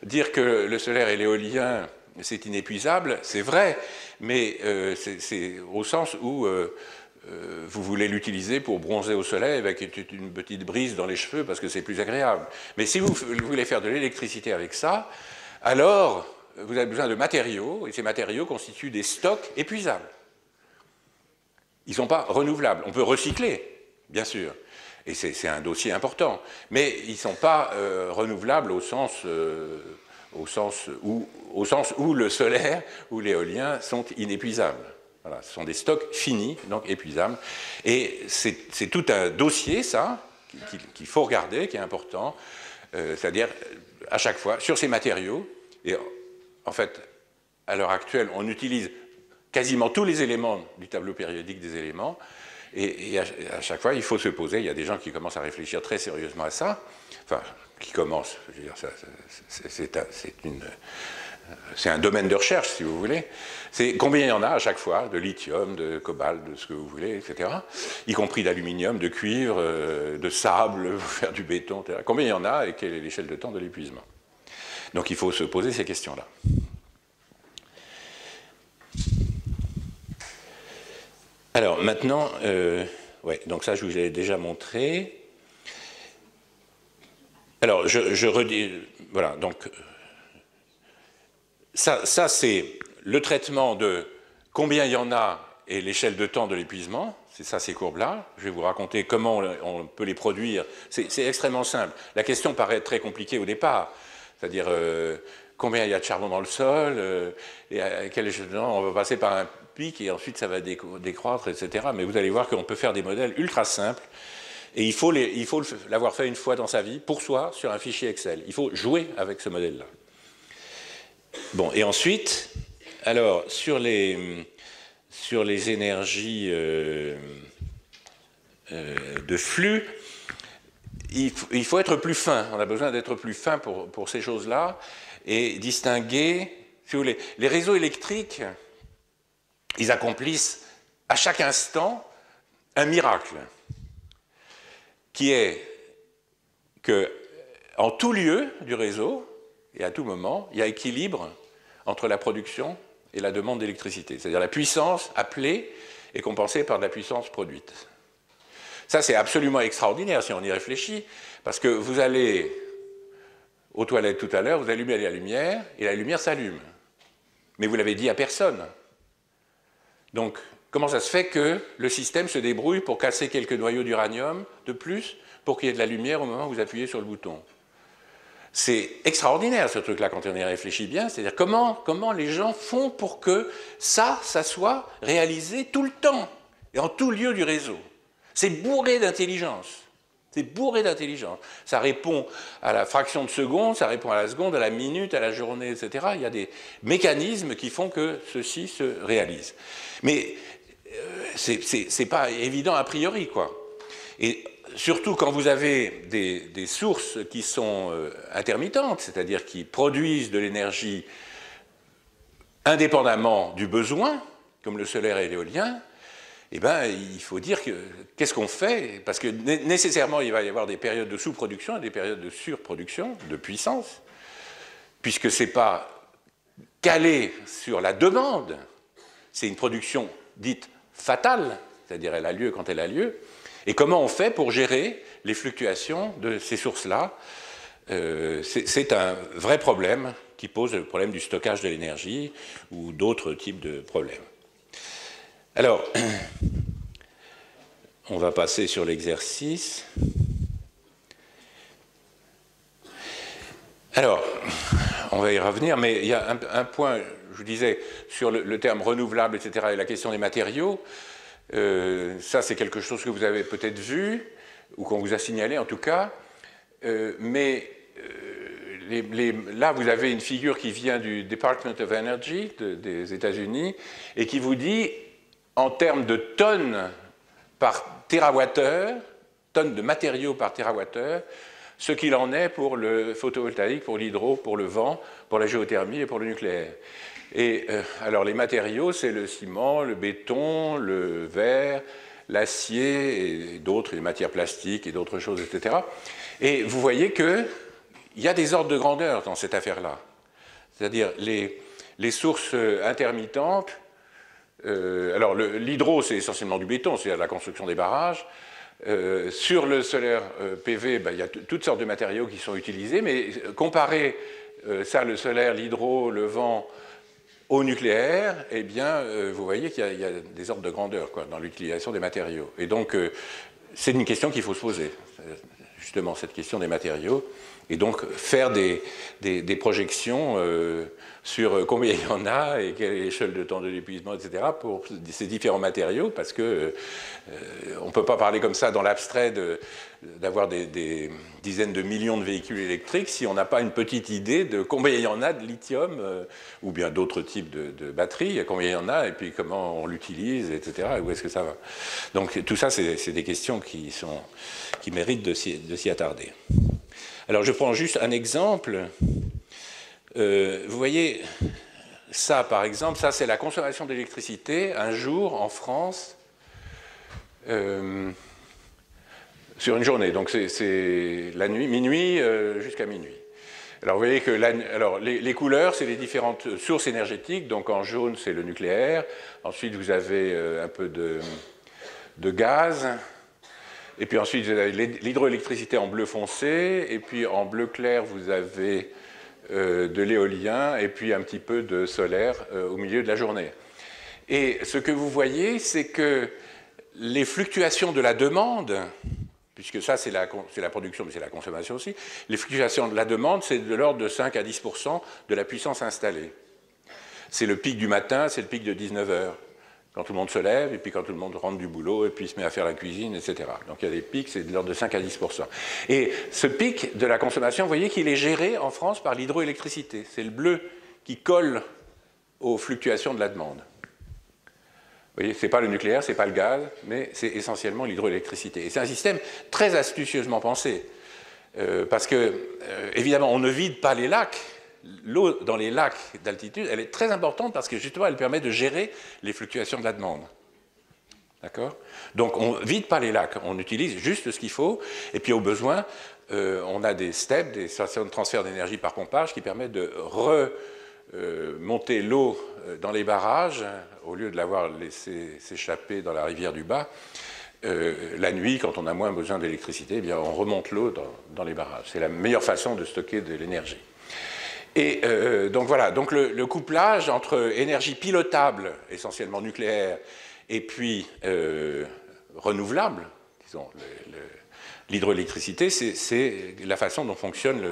S2: dire que le solaire et l'éolien, c'est inépuisable, c'est vrai, mais c'est au sens où vous voulez l'utiliser pour bronzer au soleil avec une petite brise dans les cheveux parce que c'est plus agréable. Mais si vous voulez faire de l'électricité avec ça, alors vous avez besoin de matériaux, et ces matériaux constituent des stocks épuisables. Ils ne sont pas renouvelables. On peut recycler, bien sûr, et c'est un dossier important, mais ils ne sont pas renouvelables au sens où le solaire ou l'éolien sont inépuisables. Voilà, ce sont des stocks finis, donc épuisables. Et c'est tout un dossier, ça, qu'il faut regarder, qui est important, c'est-à-dire, à chaque fois, sur ces matériaux, et en fait, à l'heure actuelle, on utilise quasiment tous les éléments du tableau périodique des éléments, et à chaque fois, il faut se poser, il y a des gens qui commencent à réfléchir très sérieusement à ça, enfin, qui commencent, je veux dire, c'est un domaine de recherche, si vous voulez. C'est combien il y en a à chaque fois, de lithium, de cobalt, de ce que vous voulez, etc., y compris d'aluminium, de cuivre, de sable, pour faire du béton, etc. Combien il y en a et quelle est l'échelle de temps de l'épuisement? Donc il faut se poser ces questions-là. Alors maintenant, ouais, donc ça je vous l'ai déjà montré. Alors je redis, voilà, donc ça c'est le traitement de combien il y en a et l'échelle de temps de l'épuisement, c'est ça ces courbes-là. Je vais vous raconter comment on peut les produire. C'est extrêmement simple. La question paraît très compliquée au départ, c'est-à-dire combien il y a de charbon dans le sol, et à quelle échelle de temps on va passer par un pic et ensuite ça va décroître, etc. Mais vous allez voir qu'on peut faire des modèles ultra simples et il faut l'avoir fait une fois dans sa vie, pour soi, sur un fichier Excel. Il faut jouer avec ce modèle-là. Bon, et ensuite, alors, sur les énergies de flux, il faut être plus fin. On a besoin d'être plus fin pour ces choses-là et distinguer, si vous voulez, les réseaux électriques, ils accomplissent à chaque instant un miracle, qui est que, en tout lieu du réseau, et à tout moment, il y a équilibre entre la production et la demande d'électricité. C'est-à-dire la puissance appelée est compensée par de la puissance produite. Ça, c'est absolument extraordinaire si on y réfléchit, parce que vous allez aux toilettes tout à l'heure, vous allumez la lumière, et la lumière s'allume. Mais vous l'avez dit à personne. Donc, comment ça se fait que le système se débrouille pour casser quelques noyaux d'uranium de plus pour qu'il y ait de la lumière au moment où vous appuyez sur le bouton? C'est extraordinaire ce truc-là quand on y réfléchit bien, c'est-à-dire comment les gens font pour que ça soit réalisé tout le temps et en tout lieu du réseau. C'est bourré d'intelligence. C'est bourré d'intelligence. Ça répond à la fraction de seconde, ça répond à la seconde, à la minute, à la journée, etc. Il y a des mécanismes qui font que ceci se réalise. Mais c'est pas évident a priori, quoi. Et surtout quand vous avez des sources qui sont intermittentes, c'est-à-dire qui produisent de l'énergie indépendamment du besoin, comme le solaire et l'éolien, eh bien, il faut dire qu'est-ce qu'on fait? Parce que nécessairement, il va y avoir des périodes de sous-production et des périodes de surproduction, de puissance, puisque ce n'est pas calé sur la demande, c'est une production dite fatale, c'est-à-dire elle a lieu quand elle a lieu. Et comment on fait pour gérer les fluctuations de ces sources-là? C'est un vrai problème qui pose le problème du stockage de l'énergie ou d'autres types de problèmes. Alors, on va passer sur l'exercice. Alors, on va y revenir, mais il y a un point, je vous disais, sur le terme renouvelable, etc., et la question des matériaux. Ça, c'est quelque chose que vous avez peut-être vu, ou qu'on vous a signalé en tout cas. mais là, vous avez une figure qui vient du Department of Energy des États-Unis et qui vous dit, en termes de tonnes par térawattheure, tonnes de matériaux par térawattheure, ce qu'il en est pour le photovoltaïque, pour l'hydro, pour le vent, pour la géothermie et pour le nucléaire. Et alors les matériaux, c'est le ciment, le béton, le verre, l'acier et d'autres, les matières plastiques et d'autres choses, etc. Et vous voyez qu'il y a des ordres de grandeur dans cette affaire-là. C'est-à-dire les sources intermittentes. Alors l'hydro, c'est essentiellement du béton, c'est-à-dire la construction des barrages. Sur le solaire PV, il y a toutes sortes de matériaux qui sont utilisés, mais comparez ça, le solaire, l'hydro, le vent, au nucléaire, eh bien, vous voyez qu'il y a des ordres de grandeur dans l'utilisation des matériaux. Et donc, c'est une question qu'il faut se poser, justement, cette question des matériaux. Et donc, faire des projections sur combien il y en a et quelle est l'échelle de temps de l'épuisement, etc., pour ces différents matériaux, parce qu'on ne peut pas parler comme ça dans l'abstrait d'avoir des dizaines de millions de véhicules électriques si on n'a pas une petite idée de combien il y en a de lithium ou bien d'autres types de batteries, combien il y en a et puis comment on l'utilise, etc., et où est-ce que ça va. Donc tout ça, c'est des questions qui méritent de s'y attarder. Alors je prends juste un exemple. Vous voyez, ça par exemple, ça c'est la consommation d'électricité un jour en France sur une journée. Donc c'est la nuit, minuit jusqu'à minuit. Alors vous voyez que les couleurs, c'est les différentes sources énergétiques. Donc en jaune, c'est le nucléaire. Ensuite, vous avez un peu de gaz. Et puis ensuite, vous avez l'hydroélectricité en bleu foncé, et puis en bleu clair, vous avez de l'éolien, et puis un petit peu de solaire au milieu de la journée. Et ce que vous voyez, c'est que les fluctuations de la demande, puisque ça c'est la production, mais c'est la consommation aussi, les fluctuations de la demande, c'est de l'ordre de 5 à 10% de la puissance installée. C'est le pic du matin, c'est le pic de 19h. Quand tout le monde se lève, et puis quand tout le monde rentre du boulot, et puis se met à faire la cuisine, etc. Donc il y a des pics, c'est de l'ordre de 5 à 10%. Et ce pic de la consommation, vous voyez qu'il est géré en France par l'hydroélectricité. C'est le bleu qui colle aux fluctuations de la demande. Vous voyez, ce n'est pas le nucléaire, ce n'est pas le gaz, mais c'est essentiellement l'hydroélectricité. Et c'est un système très astucieusement pensé. Parce que, évidemment, on ne vide pas les lacs. L'eau dans les lacs d'altitude, elle est très importante parce que justement, elle permet de gérer les fluctuations de la demande. D'accord ? Donc, on ne vide pas les lacs, on utilise juste ce qu'il faut. Et puis, au besoin, on a des STEP, des stations de transfert d'énergie par pompage, qui permettent de remonter l'eau dans les barrages, au lieu de l'avoir laissé s'échapper dans la rivière du bas. La nuit, quand on a moins besoin d'électricité, eh bien, on remonte l'eau dans les barrages. C'est la meilleure façon de stocker de l'énergie. Et donc voilà, donc le couplage entre énergie pilotable, essentiellement nucléaire, et puis renouvelable, disons, l'hydroélectricité, c'est la façon dont fonctionne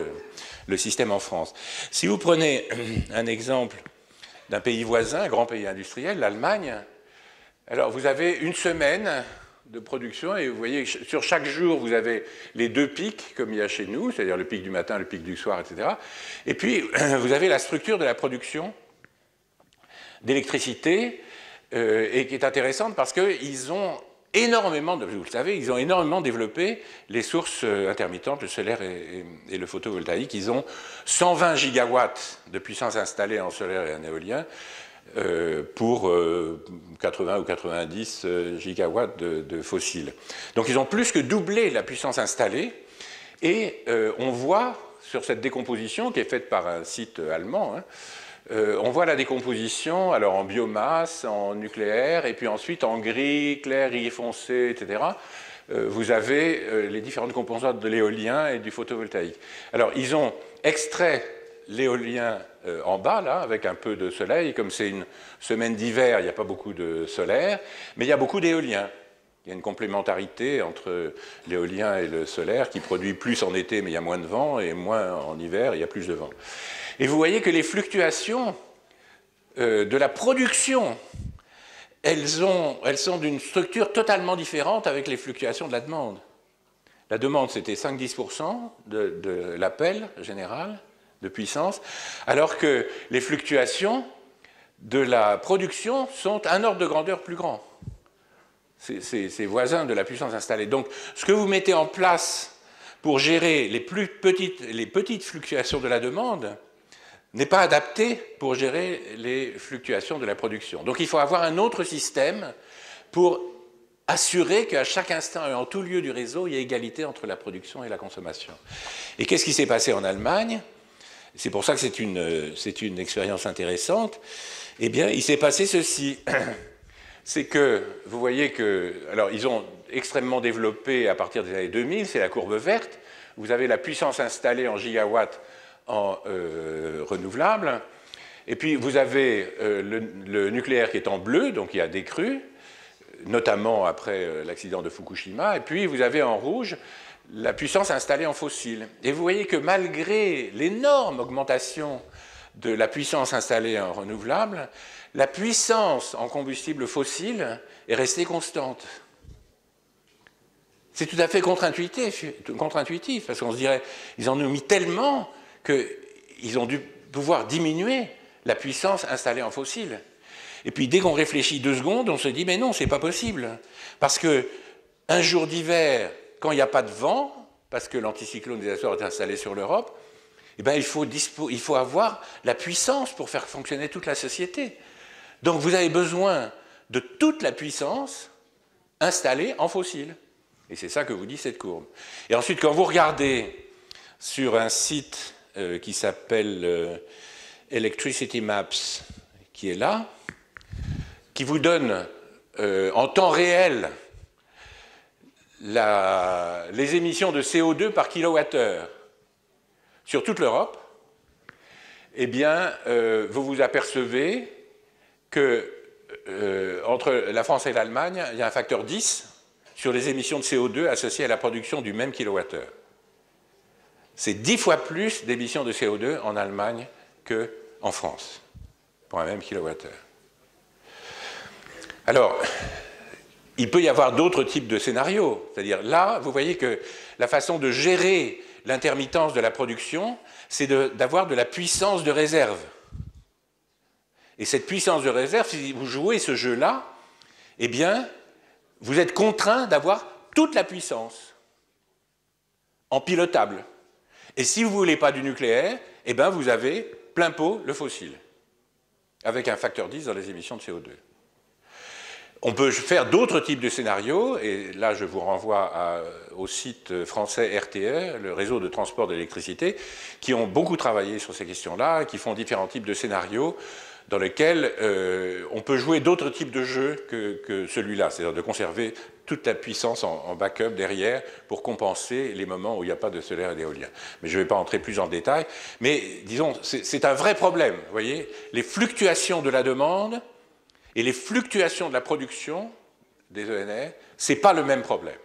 S2: le système en France. Si vous prenez un exemple d'un pays voisin, un grand pays industriel, l'Allemagne, alors vous avez une semaine de production, et vous voyez, sur chaque jour, vous avez les deux pics, comme il y a chez nous, c'est-à-dire le pic du matin, le pic du soir, etc. Et puis, vous avez la structure de la production d'électricité, et qui est intéressante parce qu'ils ont énormément, vous le savez, ils ont énormément développé les sources intermittentes, le solaire et le photovoltaïque. Ils ont 120 gigawatts de puissance installée en solaire et en éolien, pour 80 ou 90 gigawatts de fossiles. Donc ils ont plus que doublé la puissance installée, et on voit sur cette décomposition qui est faite par un site allemand, on voit la décomposition alors en biomasse, en nucléaire, et puis ensuite en gris, clair, gris foncé, etc. Vous avez les différentes composantes de l'éolien et du photovoltaïque. Alors ils ont extrait l'éolien en bas, là, avec un peu de soleil. Comme c'est une semaine d'hiver, il n'y a pas beaucoup de solaire, mais il y a beaucoup d'éolien. Il y a une complémentarité entre l'éolien et le solaire qui produit plus en été, mais il y a moins de vent, et moins en hiver, il y a plus de vent. Et vous voyez que les fluctuations de la production, elles sont d'une structure totalement différente avec les fluctuations de la demande. La demande, c'était 5-10% de l'appel général de puissance, alors que les fluctuations de la production sont un ordre de grandeur plus grand. C'est voisin de la puissance installée. Donc, ce que vous mettez en place pour gérer les petites fluctuations de la demande n'est pas adapté pour gérer les fluctuations de la production. Donc, il faut avoir un autre système pour assurer qu'à chaque instant et en tout lieu du réseau, il y a égalité entre la production et la consommation. Et qu'est-ce qui s'est passé en Allemagne? C'est pour ça que c'est une expérience intéressante. Eh bien, il s'est passé ceci. C'est que, vous voyez que, alors ils ont extrêmement développé à partir des années 2000, c'est la courbe verte, vous avez la puissance installée en gigawatts en renouvelable, et puis vous avez le nucléaire qui est en bleu, donc il y a décru, notamment après l'accident de Fukushima, et puis vous avez en rouge la puissance installée en fossile. Et vous voyez que malgré l'énorme augmentation de la puissance installée en renouvelable, la puissance en combustible fossile est restée constante. C'est tout à fait contre-intuitif, parce qu'on se dirait, ils en ont mis tellement qu'ils ont dû pouvoir diminuer la puissance installée en fossile. Et puis dès qu'on réfléchit 2 secondes, on se dit, mais non, c'est pas possible. Parce qu'un jour d'hiver, quand il n'y a pas de vent, parce que l'anticyclone des Açores est installé sur l'Europe, eh bien, il faut avoir la puissance pour faire fonctionner toute la société. Donc vous avez besoin de toute la puissance installée en fossile. Et c'est ça que vous dit cette courbe. Et ensuite, quand vous regardez sur un site qui s'appelle Electricity Maps, qui est là, qui vous donne en temps réel les émissions de CO2 par kilowattheure sur toute l'Europe, eh bien, vous vous apercevez que entre la France et l'Allemagne, il y a un facteur 10 sur les émissions de CO2 associées à la production du même kilowattheure. C'est 10 fois plus d'émissions de CO2 en Allemagne qu'en France, pour un même kilowattheure. Alors, il peut y avoir d'autres types de scénarios. C'est-à-dire, là, vous voyez que la façon de gérer l'intermittence de la production, c'est d'avoir de la puissance de réserve. Et cette puissance de réserve, si vous jouez ce jeu-là, eh bien, vous êtes contraint d'avoir toute la puissance en pilotable. Et si vous ne voulez pas du nucléaire, eh bien, vous avez plein pot le fossile, avec un facteur 10 dans les émissions de CO2. On peut faire d'autres types de scénarios, et là je vous renvoie au site français RTE, le réseau de transport d'électricité, qui ont beaucoup travaillé sur ces questions-là, qui font différents types de scénarios dans lesquels on peut jouer d'autres types de jeux que celui-là, c'est-à-dire de conserver toute la puissance en backup derrière pour compenser les moments où il n'y a pas de solaire et d'éolien. Mais je ne vais pas entrer plus en détail, mais disons, c'est un vrai problème, vous voyez, les fluctuations de la demande et les fluctuations de la production des ENR, ce n'est pas le même problème.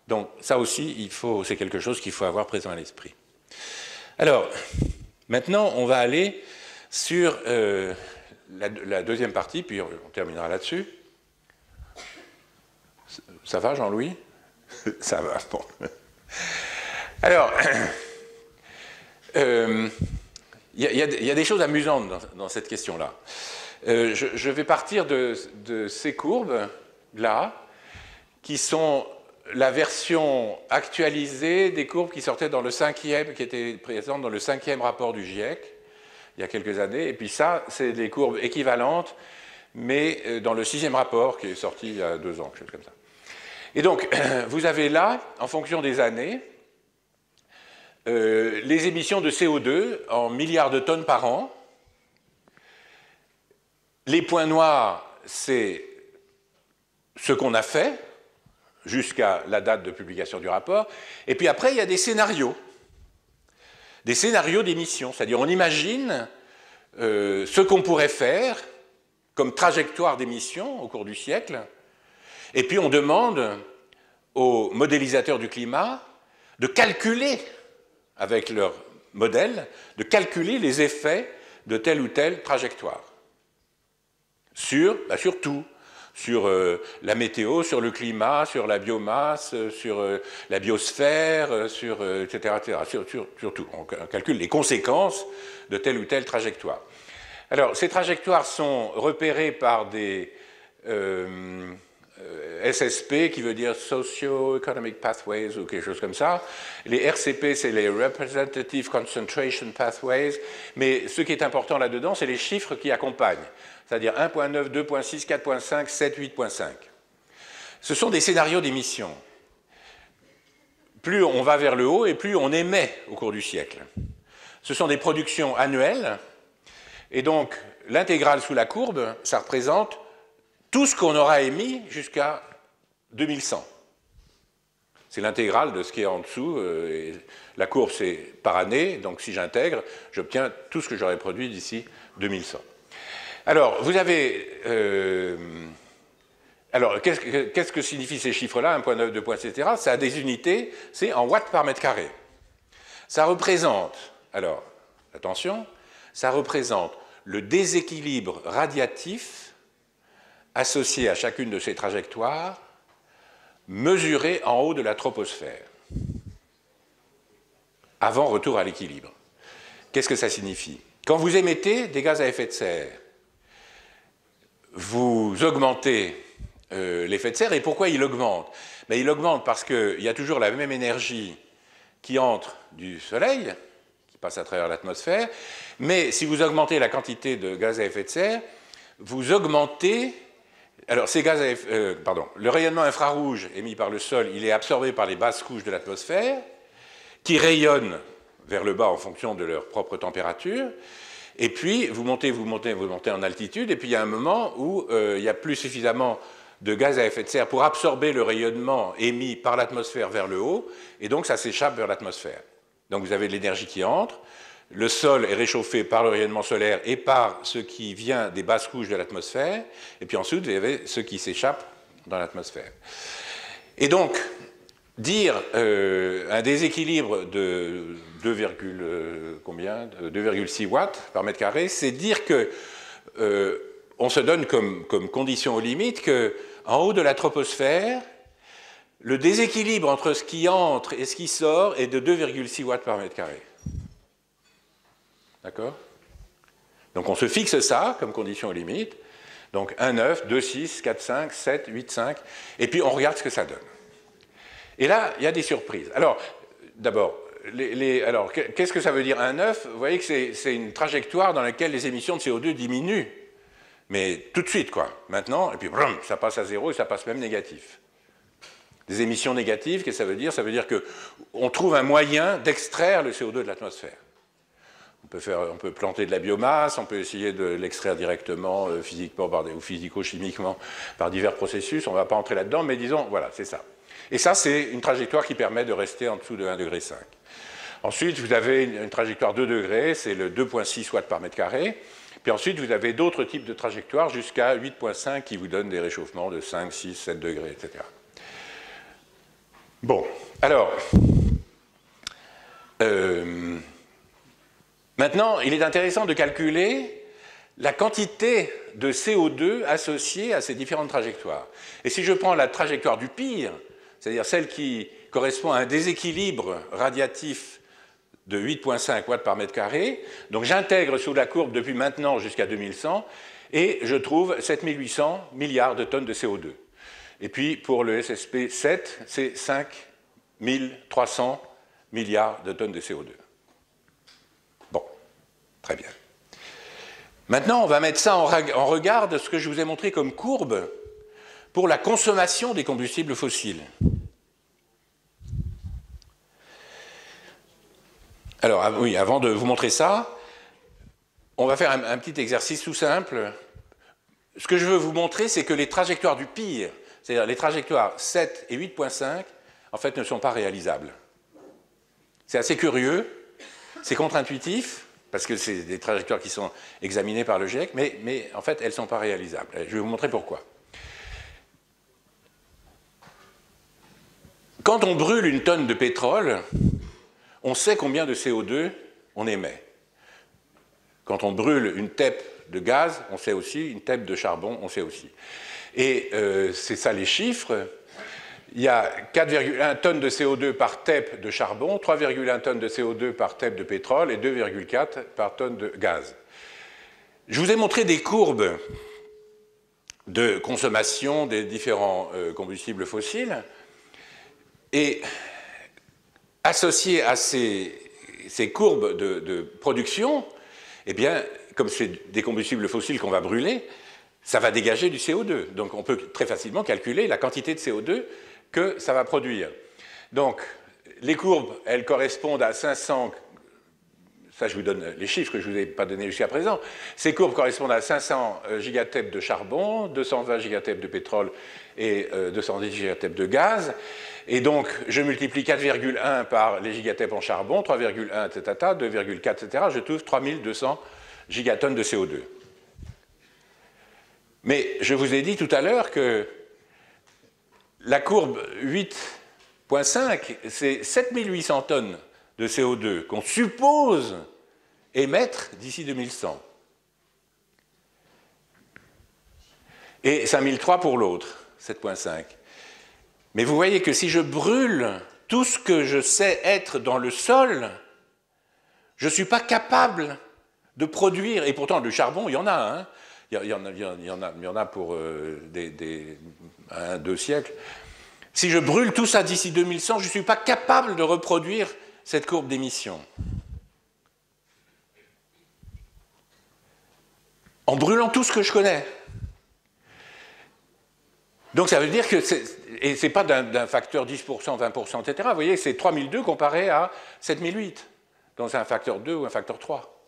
S2: Donc ça aussi, c'est quelque chose qu'il faut avoir présent à l'esprit. Alors, maintenant, on va aller sur la deuxième partie, puis on terminera là-dessus. Ça va, Jean-Louis? Ça va, bon. Alors, il y a des choses amusantes dans cette question-là. Je vais partir de ces courbes-là, qui sont la version actualisée des courbes qui sortaient dans le qui étaient présentes dans le 5e rapport du GIEC, il y a quelques années, et puis ça, c'est des courbes équivalentes, mais dans le 6e rapport, qui est sorti il y a 2 ans, quelque chose comme ça. Et donc, vous avez là, en fonction des années, les émissions de CO2 en milliards de tonnes par an. Les points noirs, c'est ce qu'on a fait jusqu'à la date de publication du rapport. Et puis après, il y a des scénarios d'émissions. C'est-à-dire, on imagine ce qu'on pourrait faire comme trajectoire d'émissions au cours du siècle. Et puis, on demande aux modélisateurs du climat de calculer, avec leur modèle, de calculer les effets de telle ou telle trajectoire. Sur tout, sur la météo, sur le climat, sur la biomasse, sur la biosphère, etc., sur tout. On calcule les conséquences de telle ou telle trajectoire. Alors, ces trajectoires sont repérées par des SSP, qui veut dire Socio-Economic Pathways ou quelque chose comme ça. Les RCP, c'est les Representative Concentration Pathways, mais ce qui est important là-dedans, c'est les chiffres qui accompagnent, c'est-à-dire 1.9, 2.6, 4.5, 7, 8.5. Ce sont des scénarios d'émission. Plus on va vers le haut et plus on émet au cours du siècle. Ce sont des productions annuelles, et donc l'intégrale sous la courbe, ça représente tout ce qu'on aura émis jusqu'à 2100. C'est l'intégrale de ce qui est en dessous. Et la courbe, c'est par année. Donc, si j'intègre, j'obtiens tout ce que j'aurais produit d'ici 2100. Alors, vous avez... alors, qu'est-ce que signifient ces chiffres-là, 1.9, 2, etc. Ça a des unités, c'est en watts par mètre carré. Ça représente... Alors, attention, ça représente le déséquilibre radiatif associé à chacune de ces trajectoires, mesuré en haut de la troposphère, avant retour à l'équilibre. Qu'est-ce que ça signifie? Quand vous émettez des gaz à effet de serre, vous augmentez l'effet de serre, et pourquoi il augmente? Mais il augmente parce qu'il y a toujours la même énergie qui entre du Soleil, qui passe à travers l'atmosphère, mais si vous augmentez la quantité de gaz à effet de serre, vous augmentez... Alors, le rayonnement infrarouge émis par le sol, il est absorbé par les basses couches de l'atmosphère, qui rayonnent vers le bas en fonction de leur propre température, et puis vous montez en altitude, et puis il y a un moment où il n'y a plus suffisamment de gaz à effet de serre pour absorber le rayonnement émis par l'atmosphère vers le haut, et donc ça s'échappe vers l'atmosphère. Donc vous avez de l'énergie qui entre. Le sol est réchauffé par le rayonnement solaire et par ce qui vient des basses couches de l'atmosphère, et puis ensuite, vous avez ce qui s'échappe dans l'atmosphère. Et donc, dire un déséquilibre de 2,6 watts par mètre carré, c'est dire que on se donne comme condition aux limites qu'en haut de la troposphère, le déséquilibre entre ce qui entre et ce qui sort est de 2,6 watts par mètre carré. D'accord? Donc on se fixe ça comme condition aux limites. Donc 1,9, 2,6, 4,5, 7, 8,5. Et puis on regarde ce que ça donne. Et là, il y a des surprises. Alors, d'abord, qu'est-ce que ça veut dire 1,9? Vous voyez que c'est une trajectoire dans laquelle les émissions de CO2 diminuent. Mais tout de suite, quoi. Maintenant, et puis brum, ça passe à zéro et ça passe même négatif. Des émissions négatives, qu'est-ce que ça veut dire? Ça veut dire qu'on trouve un moyen d'extraire le CO2 de l'atmosphère. On peut planter de la biomasse, on peut essayer de l'extraire directement physiquement ou physico-chimiquement par divers processus, on ne va pas entrer là-dedans, mais disons, voilà, c'est ça. Et ça, c'est une trajectoire qui permet de rester en dessous de 1,5 degré. Ensuite, vous avez une trajectoire 2 degrés, c'est le 2,6 watts par mètre carré. Puis ensuite, vous avez d'autres types de trajectoires jusqu'à 8,5 qui vous donnent des réchauffements de 5, 6, 7 degrés, etc. Bon, alors... Maintenant, il est intéressant de calculer la quantité de CO2 associée à ces différentes trajectoires. Et si je prends la trajectoire du pire, c'est-à-dire celle qui correspond à un déséquilibre radiatif de 8,5 watts par mètre carré, donc j'intègre sous la courbe depuis maintenant jusqu'à 2100, et je trouve 7800 milliards de tonnes de CO2. Et puis pour le SSP 7, c'est 5300 milliards de tonnes de CO2. Très bien. Maintenant, on va mettre ça en regard de ce que je vous ai montré comme courbe pour la consommation des combustibles fossiles. Alors, oui, avant de vous montrer ça, on va faire un petit exercice tout simple. Ce que je veux vous montrer, c'est que les trajectoires du pire, c'est-à-dire les trajectoires 7 et 8,5, en fait, ne sont pas réalisables. C'est assez curieux, c'est contre-intuitif, parce que c'est des trajectoires qui sont examinées par le GIEC, mais en fait, elles ne sont pas réalisables. Je vais vous montrer pourquoi. Quand on brûle une tonne de pétrole, on sait combien de CO2 on émet. Quand on brûle une TEP de gaz, on sait aussi, une TEP de charbon, on sait aussi. Et c'est ça les chiffres. Il y a 4,1 tonnes de CO2 par TEP de charbon, 3,1 tonnes de CO2 par TEP de pétrole et 2,4 par tonne de gaz. Je vous ai montré des courbes de consommation des différents combustibles fossiles et associées à ces courbes de production, eh bien, comme c'est des combustibles fossiles qu'on va brûler, ça va dégager du CO2. Donc on peut très facilement calculer la quantité de CO2 que ça va produire. Donc les courbes, elles correspondent à 500, ça je vous donne les chiffres que je ne vous ai pas donnés jusqu'à présent, ces courbes correspondent à 500 gigatep de charbon, 220 gigatep de pétrole et 210 gigatep de gaz. Et donc, je multiplie 4,1 par les gigatep en charbon, 3,1, etc., 2,4, etc., je trouve 3200 gigatonnes de CO2. Mais je vous ai dit tout à l'heure que la courbe 8.5, c'est 7800 tonnes de CO2 qu'on suppose émettre d'ici 2100. Et 5003 pour l'autre, 7.5. Mais vous voyez que si je brûle tout ce que je sais être dans le sol, je ne suis pas capable de produire, et pourtant du charbon, il y en a, hein. Il y en a pour 1-2 siècles. Si je brûle tout ça d'ici 2100, je ne suis pas capable de reproduire cette courbe d'émission. En brûlant tout ce que je connais. Donc ça veut dire que, et ce n'est pas d'un facteur 10%, 20%, etc. Vous voyez, c'est 3002 comparé à 7008, dans un facteur 2 ou un facteur 3.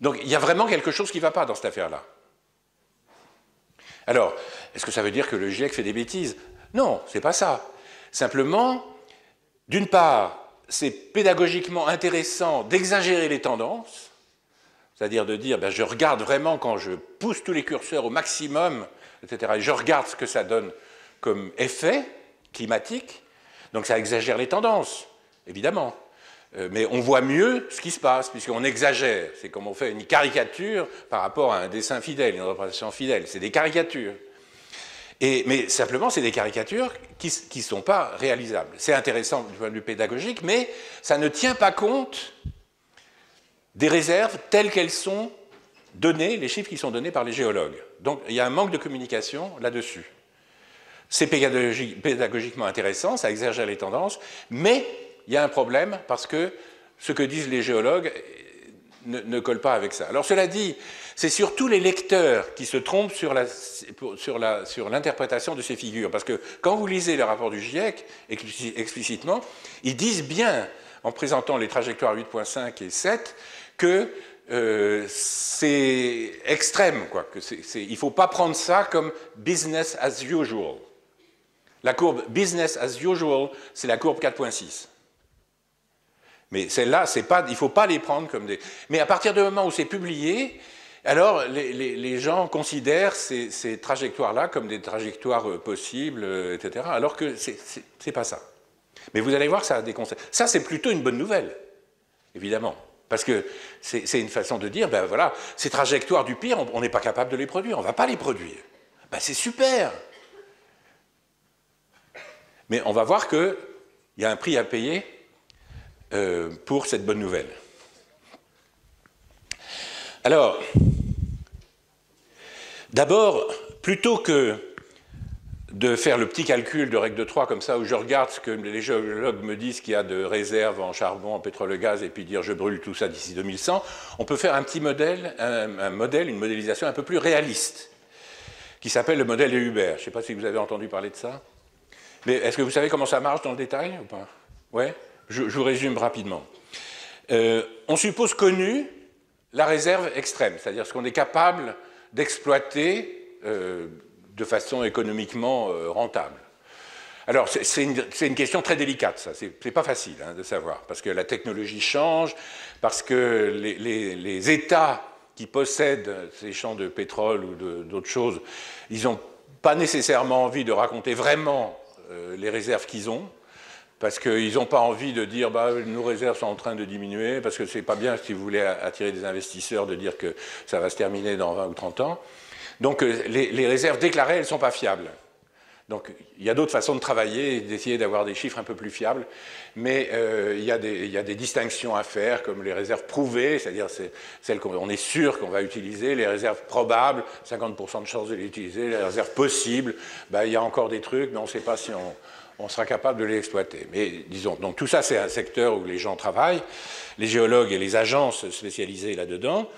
S2: Donc il y a vraiment quelque chose qui ne va pas dans cette affaire-là. Alors, est-ce que ça veut dire que le GIEC fait des bêtises? Non, ce n'est pas ça. Simplement, d'une part, c'est pédagogiquement intéressant d'exagérer les tendances, c'est-à-dire de dire, ben, je regarde vraiment quand je pousse tous les curseurs au maximum, etc., et je regarde ce que ça donne comme effet climatique, donc ça exagère les tendances, évidemment. Mais on voit mieux ce qui se passe, puisqu'on exagère. C'est comme on fait une caricature par rapport à un dessin fidèle, une représentation fidèle. C'est des caricatures. Mais simplement, c'est des caricatures qui ne sont pas réalisables. C'est intéressant du point de vue pédagogique, mais ça ne tient pas compte des réserves telles qu'elles sont données, les chiffres qui sont donnés par les géologues. Donc, il y a un manque de communication là-dessus. C'est pédagogiquement intéressant, ça exagère les tendances, mais il y a un problème parce que ce que disent les géologues ne colle pas avec ça. Alors cela dit, c'est surtout les lecteurs qui se trompent sur l'interprétation de ces figures, parce que quand vous lisez le rapport du GIEC explicitement, ils disent bien, en présentant les trajectoires 8.5 et 7, que c'est extrême, quoi, il ne faut pas prendre ça comme business as usual. La courbe business as usual, c'est la courbe 4.6. Mais celle-là, il ne faut pas les prendre comme des... Mais à partir du moment où c'est publié, alors les gens considèrent ces trajectoires-là comme des trajectoires possibles, etc. Alors que ce n'est pas ça. Mais vous allez voir, ça a des conséquences. Ça, c'est plutôt une bonne nouvelle, évidemment. Parce que c'est une façon de dire, ben voilà, ces trajectoires du pire, on n'est pas capable de les produire, on ne va pas les produire. Ben c'est super. Mais on va voir qu'il y a un prix à payer pour cette bonne nouvelle. Alors, d'abord, plutôt que de faire le petit calcul de règle de 3 comme ça, où je regarde ce que les géologues me disent qu'il y a de réserves en charbon, en pétrole et gaz, et puis dire je brûle tout ça d'ici 2100, on peut faire un petit modèle, une modélisation un peu plus réaliste, qui s'appelle le modèle de Huber. Je ne sais pas si vous avez entendu parler de ça. Mais est-ce que vous savez comment ça marche dans le détail ou pas? Ouais. Je vous résume rapidement. On suppose connue la réserve extrême, c'est-à-dire ce qu'on est capable d'exploiter de façon économiquement rentable. Alors, c'est une question très délicate, ça. C'est pas facile de savoir, parce que la technologie change, parce que les États qui possèdent ces champs de pétrole ou d'autres choses, ils n'ont pas nécessairement envie de raconter vraiment les réserves qu'ils ont, parce qu'ils n'ont pas envie de dire bah, nos réserves sont en train de diminuer, parce que ce n'est pas bien si vous voulez attirer des investisseurs de dire que ça va se terminer dans 20 ou 30 ans. Donc les réserves déclarées, elles ne sont pas fiables. Donc il y a d'autres façons de travailler et d'essayer d'avoir des chiffres un peu plus fiables, mais il y a des distinctions à faire, comme les réserves prouvées, c'est-à-dire celles qu'on est sûr qu'on va utiliser, les réserves probables, 50% de chances de les utiliser, les réserves possibles, ben, il y a encore des trucs, mais on ne sait pas si on sera capable de les exploiter. Mais disons, donc tout ça c'est un secteur où les gens travaillent, les géologues et les agences spécialisées là-dedans.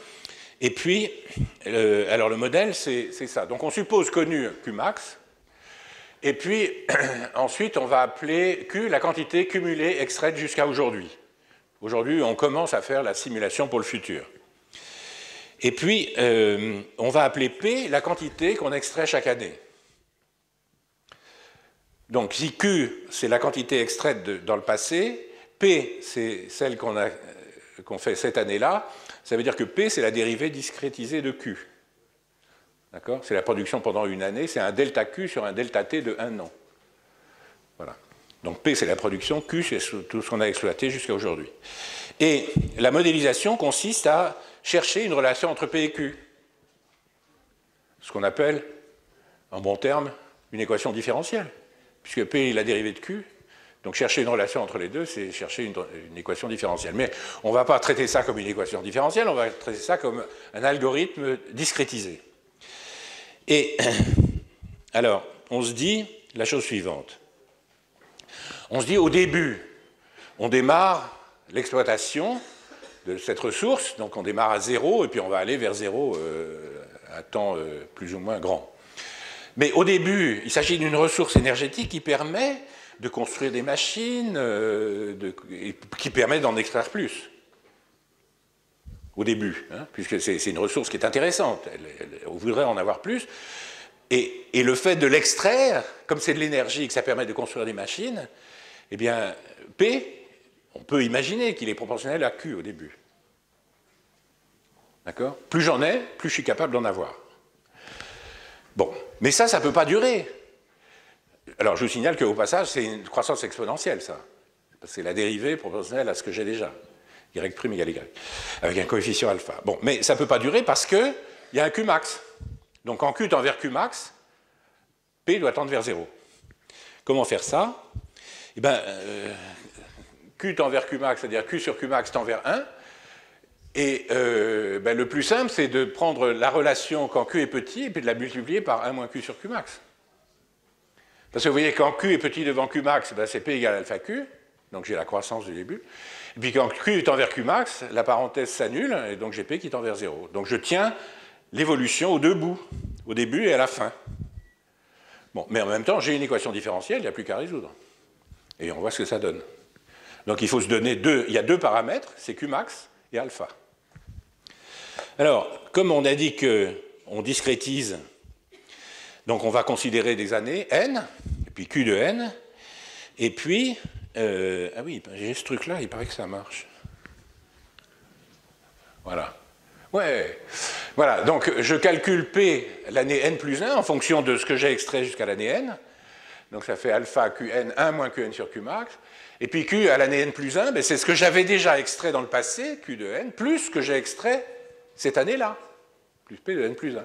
S2: Et puis, alors le modèle c'est ça. Donc on suppose connu Qmax, et puis ensuite on va appeler Q la quantité cumulée extraite jusqu'à aujourd'hui. Aujourd'hui on commence à faire la simulation pour le futur. Et puis on va appeler P la quantité qu'on extrait chaque année. Donc si Q, c'est la quantité extraite dans le passé, P, c'est celle qu'on fait cette année-là, ça veut dire que P, c'est la dérivée discrétisée de Q. D'accord ? C'est la production pendant une année, c'est un delta Q sur un delta T de 1 an. Voilà. Donc P, c'est la production, Q, c'est tout ce qu'on a exploité jusqu'à aujourd'hui. Et la modélisation consiste à chercher une relation entre P et Q. Ce qu'on appelle, en bon terme, une équation différentielle. Puisque P est la dérivée de Q, donc chercher une relation entre les deux, c'est chercher une équation différentielle. Mais on ne va pas traiter ça comme une équation différentielle, on va traiter ça comme un algorithme discrétisé. Et alors, on se dit la chose suivante. On se dit au début, on démarre l'exploitation de cette ressource, donc on démarre à 0, et puis on va aller vers 0 à temps plus ou moins grand. Mais au début, il s'agit d'une ressource énergétique qui permet de construire des machines, qui permet d'en extraire plus. Au début, hein, puisque c'est une ressource qui est intéressante, on voudrait en avoir plus. Et le fait de l'extraire, comme c'est de l'énergie et que ça permet de construire des machines, eh bien, P, on peut imaginer qu'il est proportionnel à Q au début. D'accord ? Plus j'en ai, plus je suis capable d'en avoir. Bon, mais ça ne peut pas durer. Alors, je vous signale qu'au passage, c'est une croissance exponentielle, ça. C'est la dérivée proportionnelle à ce que j'ai déjà. Y' égale Y, avec un coefficient alpha. Bon, mais ça ne peut pas durer parce qu'il y a un Qmax. Donc, quand Q tend vers Qmax, P doit tendre vers 0. Comment faire ça ? Eh bien, Q tend vers Qmax, c'est-à-dire Q sur Qmax tend vers 1. Et le plus simple, c'est de prendre la relation quand Q est petit et puis de la multiplier par 1 moins Q sur Qmax. Parce que vous voyez, quand Q est petit devant Qmax, c'est P égale alpha Q, donc j'ai la croissance du début. Et puis quand Q tend vers Qmax, la parenthèse s'annule, et donc j'ai P qui tend vers 0. Donc je tiens l'évolution aux deux bouts, au début et à la fin. Bon, mais en même temps, j'ai une équation différentielle, il n'y a plus qu'à résoudre. Et on voit ce que ça donne. Donc il faut se donner il y a deux paramètres, c'est Qmax et alpha. Alors, comme on a dit qu'on discrétise, donc on va considérer des années n, et puis Q de n, et puis, ah oui, j'ai ce truc-là, il paraît que ça marche. Voilà. Ouais. Voilà, donc je calcule P l'année n plus 1 en fonction de ce que j'ai extrait jusqu'à l'année n. Donc ça fait alpha Qn 1 moins Qn sur Qmax. Et puis Q à l'année n plus 1, c'est ce que j'avais déjà extrait dans le passé, Q de n, plus ce que j'ai extrait cette année-là, plus P de n plus 1.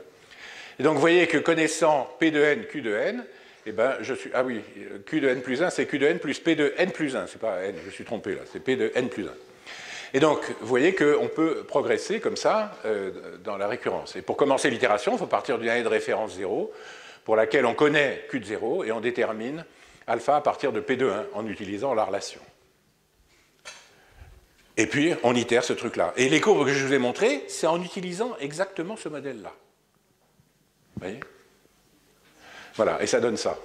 S2: Et donc vous voyez que connaissant P de n, Q de n, eh ben, je suis, ah oui, Q de n plus 1, c'est Q de n plus P de n plus 1. C'est pas n, je suis trompé là, c'est P de n plus 1. Et donc, vous voyez qu'on peut progresser comme ça dans la récurrence. Et pour commencer l'itération, il faut partir d'une année de référence 0, pour laquelle on connaît Q de 0, et on détermine alpha à partir de P de 1, en utilisant la relation. Et puis, on itère ce truc-là. Et les courbes que je vous ai montrées, c'est en utilisant exactement ce modèle-là. Vous voyez ? Voilà, et ça donne ça.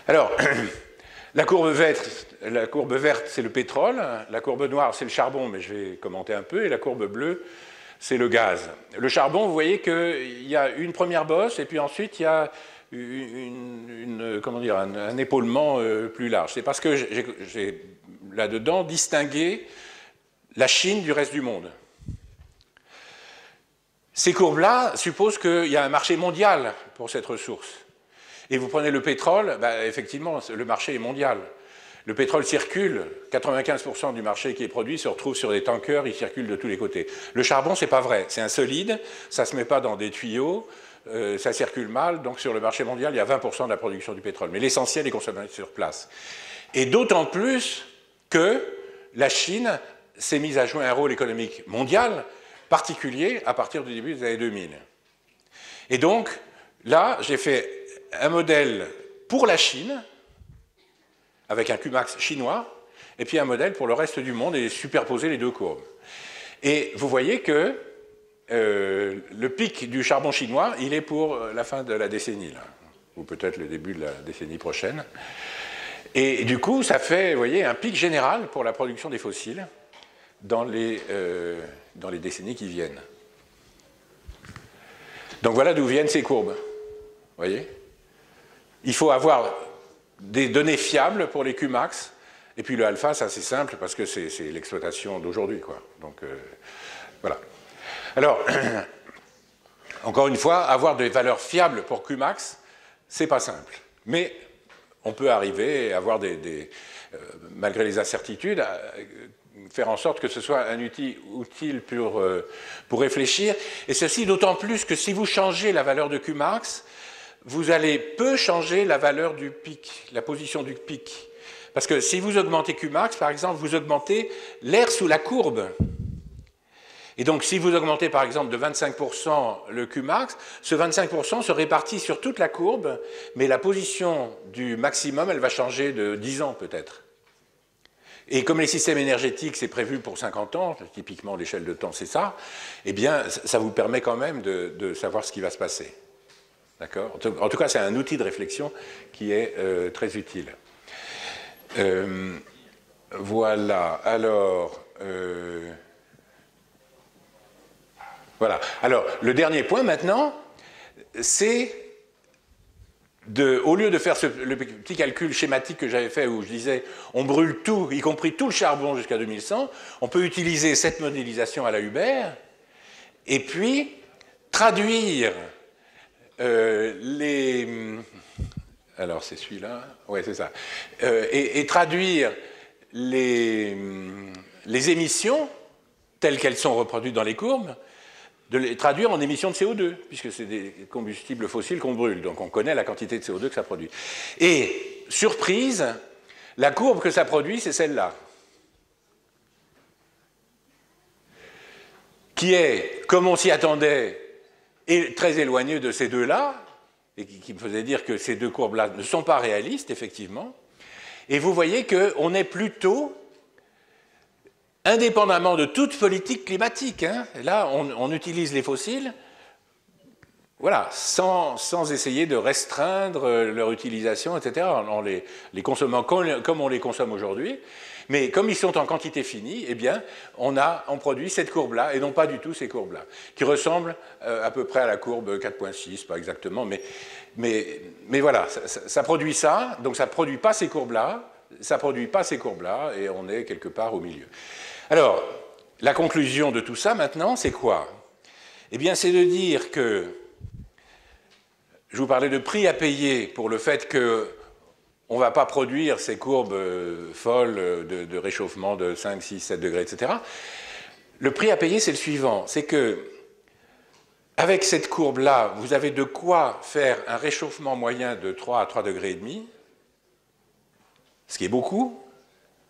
S2: Alors, la courbe verte, c'est le pétrole, la courbe noire, c'est le charbon, mais je vais commenter un peu, et la courbe bleue, c'est le gaz. Le charbon, vous voyez qu'il y a une première bosse, et puis ensuite, il y a un épaulement plus large. C'est parce que j'ai là-dedans distingué la Chine du reste du monde. Ces courbes-là supposent qu'il y a un marché mondial pour cette ressource. Et vous prenez le pétrole, effectivement, le marché est mondial. Le pétrole circule, 95% du marché qui est produit se retrouve sur des tankers, il circule de tous les côtés. Le charbon, c'est pas vrai, c'est un solide, ça se met pas dans des tuyaux, ça circule mal, donc sur le marché mondial, il y a 20% de la production du pétrole. Mais l'essentiel est consommé sur place. Et d'autant plus que la Chine s'est mise à jouer un rôle économique mondial particulier à partir du début des années 2000. Et donc, là, j'ai fait un modèle pour la Chine, avec un Qmax chinois, et puis un modèle pour le reste du monde, et superposer les deux courbes. Et vous voyez que le pic du charbon chinois, il est pour la fin de la décennie, là, ou peut-être le début de la décennie prochaine. Et du coup, ça fait, vous voyez, un pic général pour la production des fossiles dans les décennies qui viennent. Donc voilà d'où viennent ces courbes. Vous voyez ? Il faut avoir des données fiables pour les Qmax, et puis le alpha, c'est assez simple, parce que c'est l'exploitation d'aujourd'hui, quoi. Donc, voilà. Alors, encore une fois, avoir des valeurs fiables pour Qmax, c'est pas simple. Mais on peut arriver à avoir malgré les incertitudes, à faire en sorte que ce soit un outil utile pour réfléchir. Et ceci d'autant plus que si vous changez la valeur de Qmax, vous allez peu changer la valeur du pic, la position du pic. Parce que si vous augmentez Qmax, par exemple, vous augmentez l'air sous la courbe. Et donc, si vous augmentez, par exemple, de 25% le Qmax, ce 25% se répartit sur toute la courbe, mais la position du maximum, elle va changer de 10 ans, peut-être. Et comme les systèmes énergétiques, c'est prévu pour 50 ans, typiquement l'échelle de temps, c'est ça, eh bien, ça vous permet quand même de savoir ce qui va se passer. D'accord ? En tout cas, c'est un outil de réflexion qui est très utile. Voilà. Alors, voilà. Alors, le dernier point maintenant, c'est au lieu de faire le petit calcul schématique que j'avais fait où je disais on brûle tout, y compris tout le charbon jusqu'à 2100, on peut utiliser cette modélisation à la Huber et puis traduire alors c'est celui-là, ouais c'est ça, et traduire les émissions telles qu'elles sont reproduites dans les courbes, de les traduire en émissions de CO2, puisque c'est des combustibles fossiles qu'on brûle, donc on connaît la quantité de CO2 que ça produit. Et, surprise, la courbe que ça produit, c'est celle-là, qui est, comme on s'y attendait, très éloignée de ces deux-là, et qui me faisait dire que ces deux courbes-là ne sont pas réalistes, effectivement, et vous voyez qu'on est plutôt indépendamment de toute politique climatique. Hein. Là, on utilise les fossiles, voilà, sans essayer de restreindre leur utilisation, etc., en les consommant comme on les consomme aujourd'hui. Mais comme ils sont en quantité finie, eh bien, on produit cette courbe-là, et non pas du tout ces courbes-là, qui ressemblent à peu près à la courbe 4.6, pas exactement, mais voilà, ça produit ça, donc ça ne produit pas ces courbes-là, ça ne produit pas ces courbes-là, et on est quelque part au milieu. Alors, la conclusion de tout ça, maintenant, c'est quoi? Eh bien, c'est de dire que, je vous parlais de prix à payer pour le fait qu'on ne va pas produire ces courbes folles de réchauffement de 5, 6, 7 degrés, etc. Le prix à payer, c'est le suivant, c'est que, avec cette courbe-là, vous avez de quoi faire un réchauffement moyen de 3 à 3 degrés et demi, ce qui est beaucoup,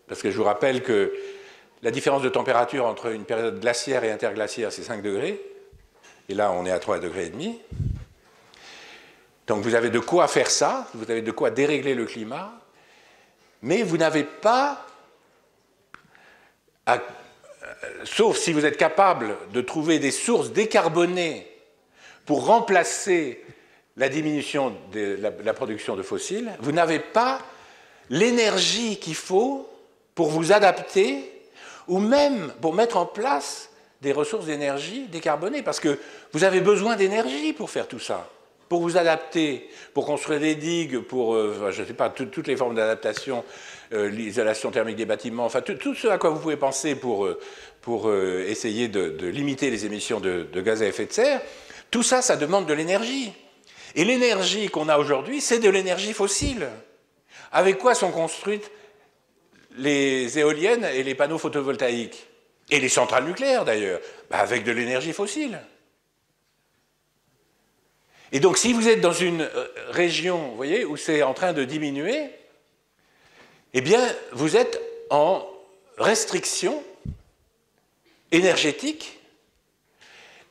S2: parce que je vous rappelle que la différence de température entre une période glaciaire et interglaciaire, c'est 5 degrés. Et là, on est à 3 degrés et demi. Donc vous avez de quoi faire ça, vous avez de quoi dérégler le climat, mais vous n'avez pas, sauf si vous êtes capable de trouver des sources décarbonées pour remplacer la diminution de la production de fossiles, vous n'avez pas l'énergie qu'il faut pour vous adapter ou même pour mettre en place des ressources d'énergie décarbonées, parce que vous avez besoin d'énergie pour faire tout ça, pour vous adapter, pour construire des digues, pour, je ne sais pas, toutes les formes d'adaptation, l'isolation thermique des bâtiments, enfin tout ce à quoi vous pouvez penser pour essayer de limiter les émissions de gaz à effet de serre, tout ça, ça demande de l'énergie. Et l'énergie qu'on a aujourd'hui, c'est de l'énergie fossile. Avec quoi sont construites les éoliennes et les panneaux photovoltaïques, et les centrales nucléaires d'ailleurs, avec de l'énergie fossile. Et donc si vous êtes dans une région, vous voyez, où c'est en train de diminuer, eh bien vous êtes en restriction énergétique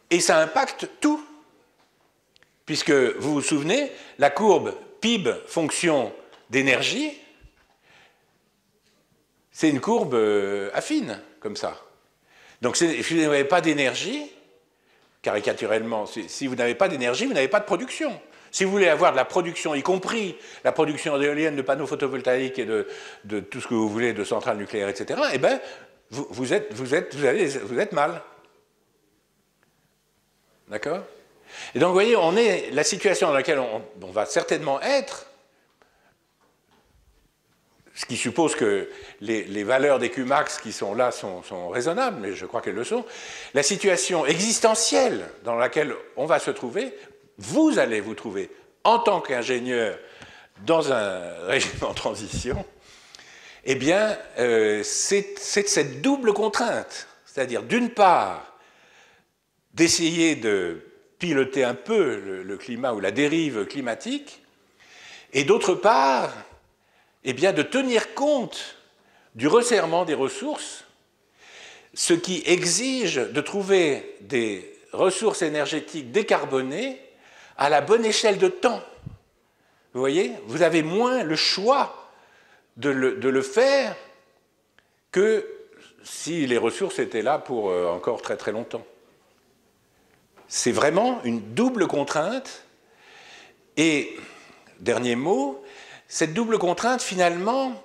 S2: et ça impacte tout. Puisque vous vous souvenez, la courbe PIB fonction d'énergie, c'est une courbe affine, comme ça. Donc si vous n'avez pas d'énergie, caricaturellement, si vous n'avez pas d'énergie, vous n'avez pas de production. Si vous voulez avoir de la production, y compris la production d'éoliennes, de panneaux photovoltaïques et de tout ce que vous voulez, de centrales nucléaires, etc., eh bien, vous êtes mal. D'accord ? Et donc, vous voyez, la situation dans laquelle on va certainement être, ce qui suppose que les valeurs des Qmax qui sont là sont raisonnables, mais je crois qu'elles le sont, la situation existentielle dans laquelle on va se trouver, vous allez vous trouver en tant qu'ingénieur dans un régime en transition, eh bien, c'est cette double contrainte, c'est-à-dire d'une part, d'essayer de piloter un peu le climat ou la dérive climatique, et d'autre part, eh bien, de tenir compte du resserrement des ressources, ce qui exige de trouver des ressources énergétiques décarbonées à la bonne échelle de temps. Vous voyez, vous avez moins le choix de le faire que si les ressources étaient là pour encore très très longtemps. C'est vraiment une double contrainte. Et, dernier mot, cette double contrainte, finalement,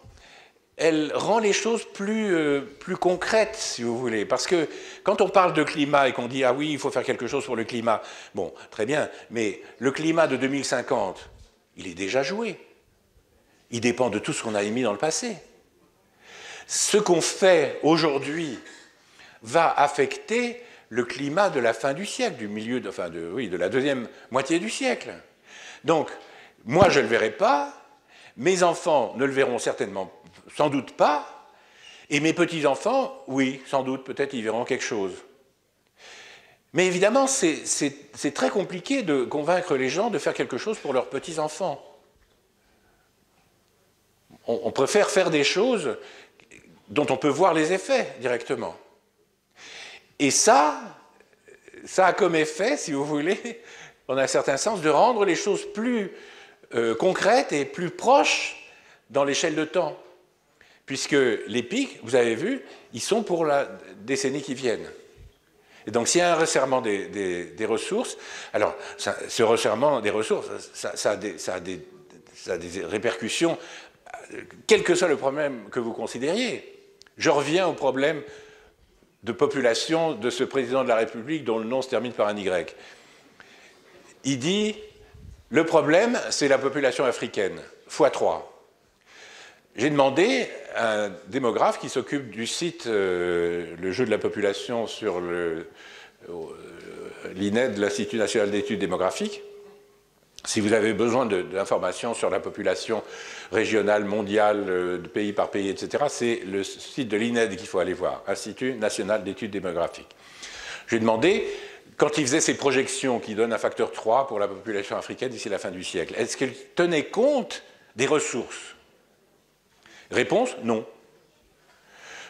S2: elle rend les choses plus concrètes, si vous voulez. Parce que quand on parle de climat et qu'on dit « Ah oui, il faut faire quelque chose pour le climat », bon, très bien, mais le climat de 2050, il est déjà joué. Il dépend de tout ce qu'on a émis dans le passé. Ce qu'on fait aujourd'hui va affecter le climat de la fin du siècle, du milieu, de la deuxième moitié du siècle. Donc, moi, je ne le verrai pas, mes enfants ne le verront certainement, sans doute pas, et mes petits-enfants, oui, sans doute, peut-être ils verront quelque chose. Mais évidemment, c'est très compliqué de convaincre les gens de faire quelque chose pour leurs petits-enfants. On préfère faire des choses dont on peut voir les effets directement. Et ça a comme effet, si vous voulez, en un certain sens, de rendre les choses plus concrètes et plus proches dans l'échelle de temps. Puisque les pics, vous avez vu, ils sont pour la décennie qui viennent. Et donc s'il y a un resserrement des ressources, alors ce resserrement des ressources, ça a des répercussions, quel que soit le problème que vous considériez. Je reviens au problème de population de ce président de la République dont le nom se termine par un Y. Il dit, le problème, c'est la population africaine, x3. J'ai demandé à un démographe qui s'occupe du site Le jeu de la population sur l'INED, l'Institut national d'études démographiques, si vous avez besoin d'informations sur la population régionale, mondiale, de pays par pays, etc., c'est le site de l'INED qu'il faut aller voir, Institut national d'études démographiques. J'ai demandé, quand il faisait ses projections qui donnent un facteur 3 pour la population africaine d'ici la fin du siècle, est-ce qu'il tenait compte des ressources? Réponse, non.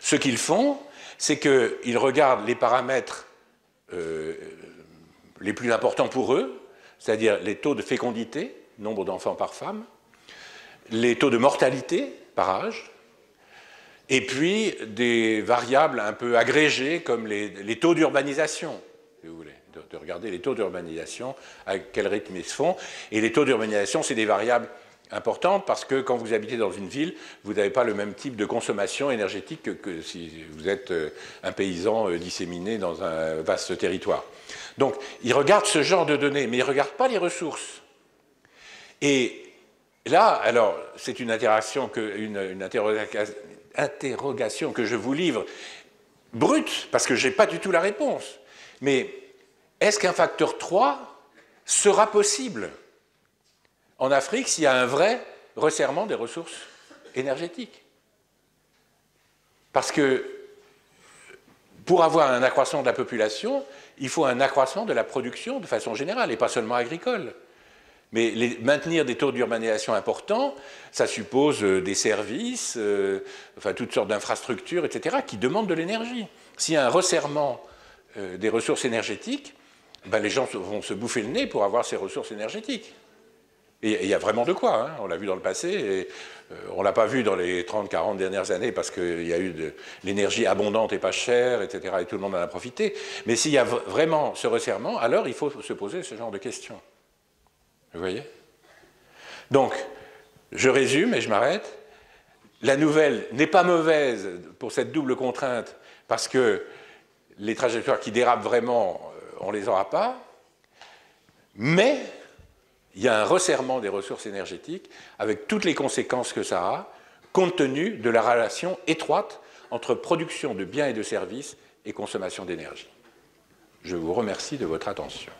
S2: Ce qu'ils font, c'est qu'ils regardent les paramètres les plus importants pour eux, c'est-à-dire les taux de fécondité, nombre d'enfants par femme, les taux de mortalité par âge, et puis des variables un peu agrégées comme les taux d'urbanisation, si vous voulez, de regarder les taux d'urbanisation, à quel rythme ils se font. Et les taux d'urbanisation, c'est des variables importantes parce que quand vous habitez dans une ville, vous n'avez pas le même type de consommation énergétique que si vous êtes un paysan disséminé dans un vaste territoire. Donc, ils regardent ce genre de données, mais ils ne regardent pas les ressources. Et là, alors, c'est une interrogation que je vous livre, brute, parce que je n'ai pas du tout la réponse. Mais est-ce qu'un facteur 3 sera possible en Afrique s'il y a un vrai resserrement des ressources énergétiques? Parce que pour avoir un accroissement de la population, il faut un accroissement de la production de façon générale, et pas seulement agricole. Mais maintenir des taux d'urbanisation importants, ça suppose des services, enfin toutes sortes d'infrastructures, etc., qui demandent de l'énergie. S'il y a un resserrement des ressources énergétiques, ben les gens vont se bouffer le nez pour avoir ces ressources énergétiques. Et il y a vraiment de quoi, hein, on l'a vu dans le passé, et on ne l'a pas vu dans les 30-40 dernières années parce qu'il y a eu de l'énergie abondante et pas chère, etc., et tout le monde en a profité. Mais s'il y a vraiment ce resserrement, alors il faut se poser ce genre de questions. Vous voyez? Donc, je résume et je m'arrête. La nouvelle n'est pas mauvaise pour cette double contrainte parce que les trajectoires qui dérapent vraiment, on ne les aura pas, mais il y a un resserrement des ressources énergétiques avec toutes les conséquences que ça a, compte tenu de la relation étroite entre production de biens et de services et consommation d'énergie. Je vous remercie de votre attention.